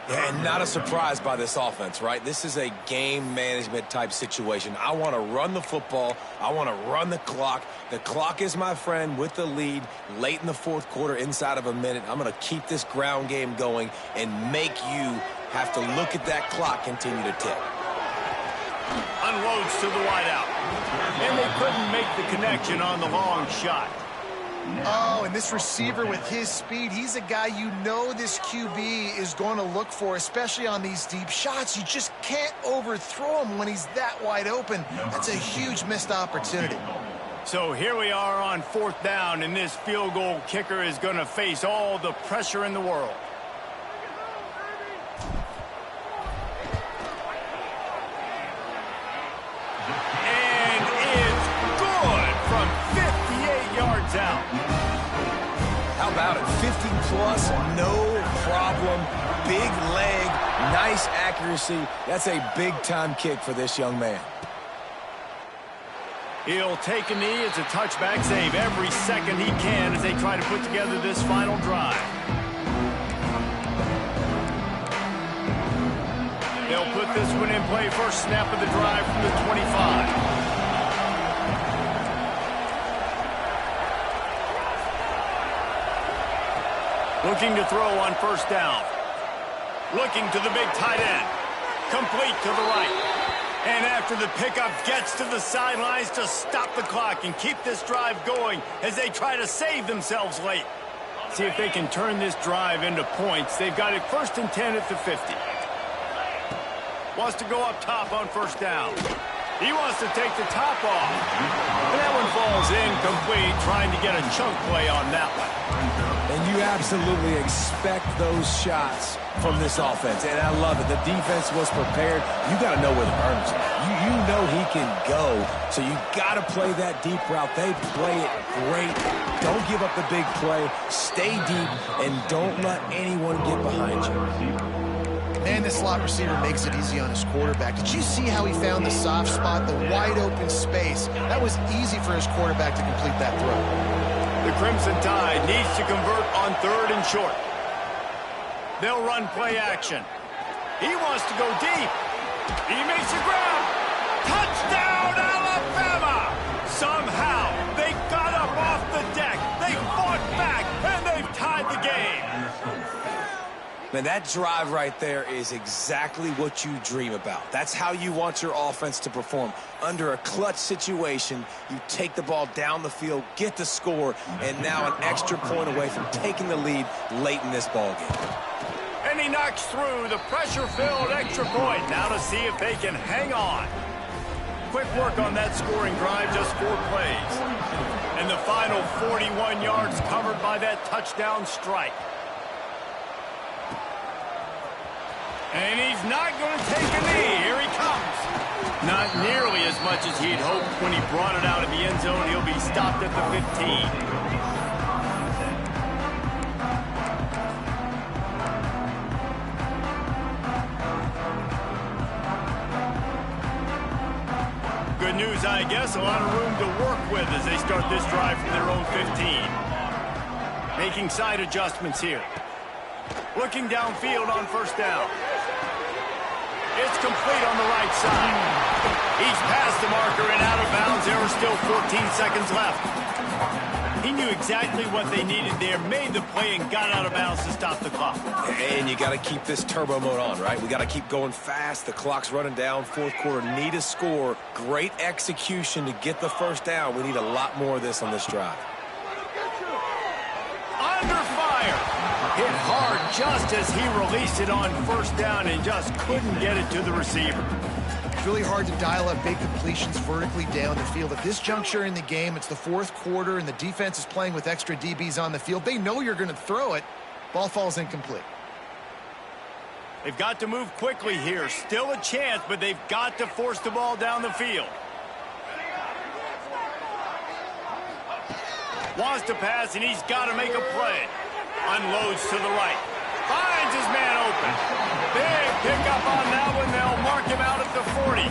B: Yeah, and not a surprise by this offense, right? This is a game management type situation. I want to run the football. I want to run the clock. The clock is my friend with the lead late in the fourth quarter, inside of a minute. I'm going to keep this ground game going and make you have to look at that clock continue to tick.
A: Unloads to the wideout. And they couldn't make the connection on the long shot.
C: Oh, and this receiver with his speed, he's a guy you know this QB is going to look for, especially on these deep shots. You just can't overthrow him when he's that wide open. That's a huge missed opportunity.
A: So here we are on 4th down, and this field goal kicker is going to face all the pressure in the world. yards out.
B: How about it? 50 plus, no problem. Big leg, nice accuracy. That's a big-time kick for this young man.
A: He'll take a knee. It's a touchback save every second he can as they try to put together this final drive. They'll put this one in play. First snap of the drive from the 25. Looking to throw on first down. Looking to the big tight end. Complete to the right. And after the pickup, gets to the sidelines to stop the clock and keep this drive going as they try to save themselves late. See if they can turn this drive into points. They've got it 1st and 10 at the 50. Wants to go up top on first down. He wants to take the top off. And that one falls incomplete, trying to get a chunk play on that one.
B: And you absolutely expect those shots from this offense. And I love it. The defense was prepared. You got to know where the burners are. You know he can go. So you got to play that deep route. They play it great. Don't give up the big play. Stay deep and don't let anyone get behind you.
C: Man, this slot receiver makes it easy on his quarterback. Did you see how he found the soft spot, the wide open space? That was easy for his quarterback to complete that throw.
A: The Crimson Tide needs to convert on 3rd and short. They'll run play action. He wants to go deep. He makes the grab. Touchdown, Alabama! Somehow, they got up off the deck. They fought back, and they've tied the game.
B: Man, that drive right there is exactly what you dream about. That's how you want your offense to perform. Under a clutch situation, you take the ball down the field, get the score, and now an extra point away from taking the lead late in this ballgame.
A: And he knocks through the pressure-filled extra point. Now to see if they can hang on. Quick work on that scoring drive, just 4 plays. And the final 41 yards covered by that touchdown strike. And he's not going to take a knee. Here he comes. Not nearly as much as he'd hoped when he brought it out of the end zone. He'll be stopped at the 15. Good news, I guess. A lot of room to work with as they start this drive from their own 15. Making side adjustments here. Looking downfield on first down. It's complete on the right side. He's past the marker and out of bounds. There are still 14 seconds left. He knew exactly what they needed there, made the play, and got out of bounds to stop the clock.
B: And you got to keep this turbo mode on, right? We got to keep going fast. The clock's running down. 4th quarter, need a score. Great execution to get the first down. We need a lot more of this on this drive.
A: Under fire. Hit hard just as he released it on first down and just couldn't get it to the receiver.
C: It's really hard to dial up big completions vertically down the field. At this juncture in the game, it's the 4th quarter, and the defense is playing with extra DBs on the field. They know you're going to throw it. Ball falls incomplete.
A: They've got to move quickly here. Still a chance, but they've got to force the ball down the field. Wants to pass, and he's got to make a play. Unloads to the right. Finds his man open. Big pickup on that one. They'll mark him out at the 40.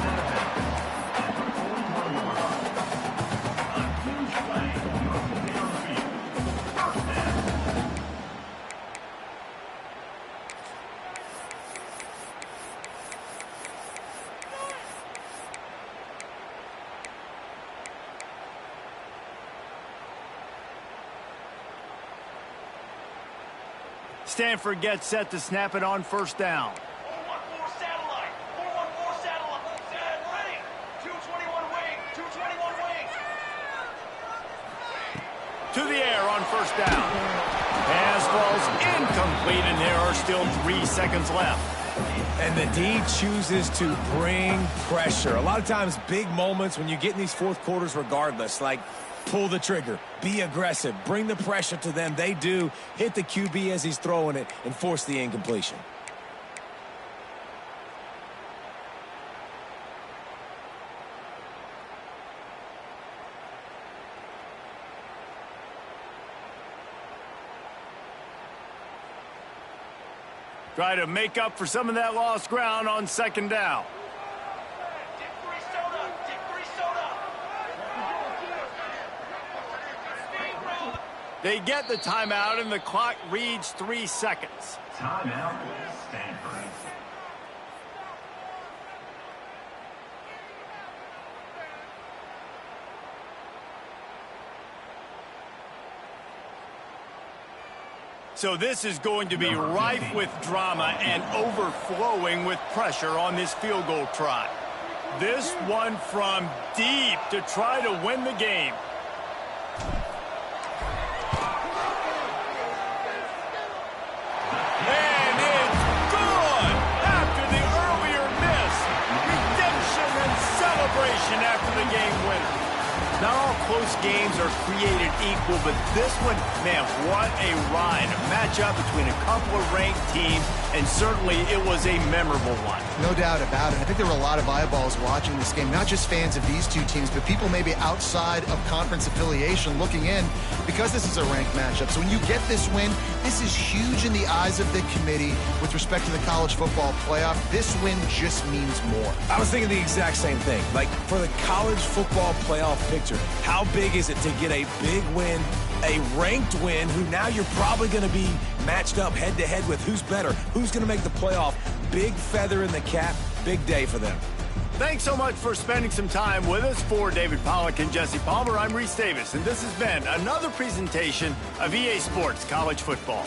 A: Stanford gets set to snap it on first down.
E: 414 satellite. 414 satellite. Stand ready. 221 wing. 221 wing.
A: To the air on first down. Pass falls incomplete, and there are still 3 seconds left.
B: And the D chooses to bring pressure. A lot of times, big moments when you get in these 4th quarters regardless, like pull the trigger, be aggressive, bring the pressure to them. They do. Hit the QB as he's throwing it and force the incompletion.
A: Try to make up for some of that lost ground on second down.
E: Dick 3 soda. Dick 3 soda.
A: They get the timeout, and the clock reads 3 seconds.
F: Timeout, Stanford.
A: So this is going to be rife with drama and overflowing with pressure on this field goal try. This one from deep to try to win the game. And it's good after the earlier miss. Redemption and celebration after the game winner. Not all close games are created equal, but this one, man, what a ride. A matchup between a couple of ranked teams, and certainly it was a memorable one.
C: No doubt about it. I think there were a lot of eyeballs watching this game, not just fans of these two teams, but people maybe outside of conference affiliation looking in because this is a ranked matchup. So when you get this win, this is huge in the eyes of the committee with respect to the college football playoff. This win just means more.
B: I was thinking the exact same thing. Like, for the college football playoff picture, how big is it to get a big win, a ranked win, who now you're probably going to be matched up head-to-head with who's better, who's going to make the playoff. Big feather in the cap, big day for them.
A: Thanks so much for spending some time with us. For David Pollack and Jesse Palmer, I'm Reese Davis, and this has been another presentation of EA Sports College Football.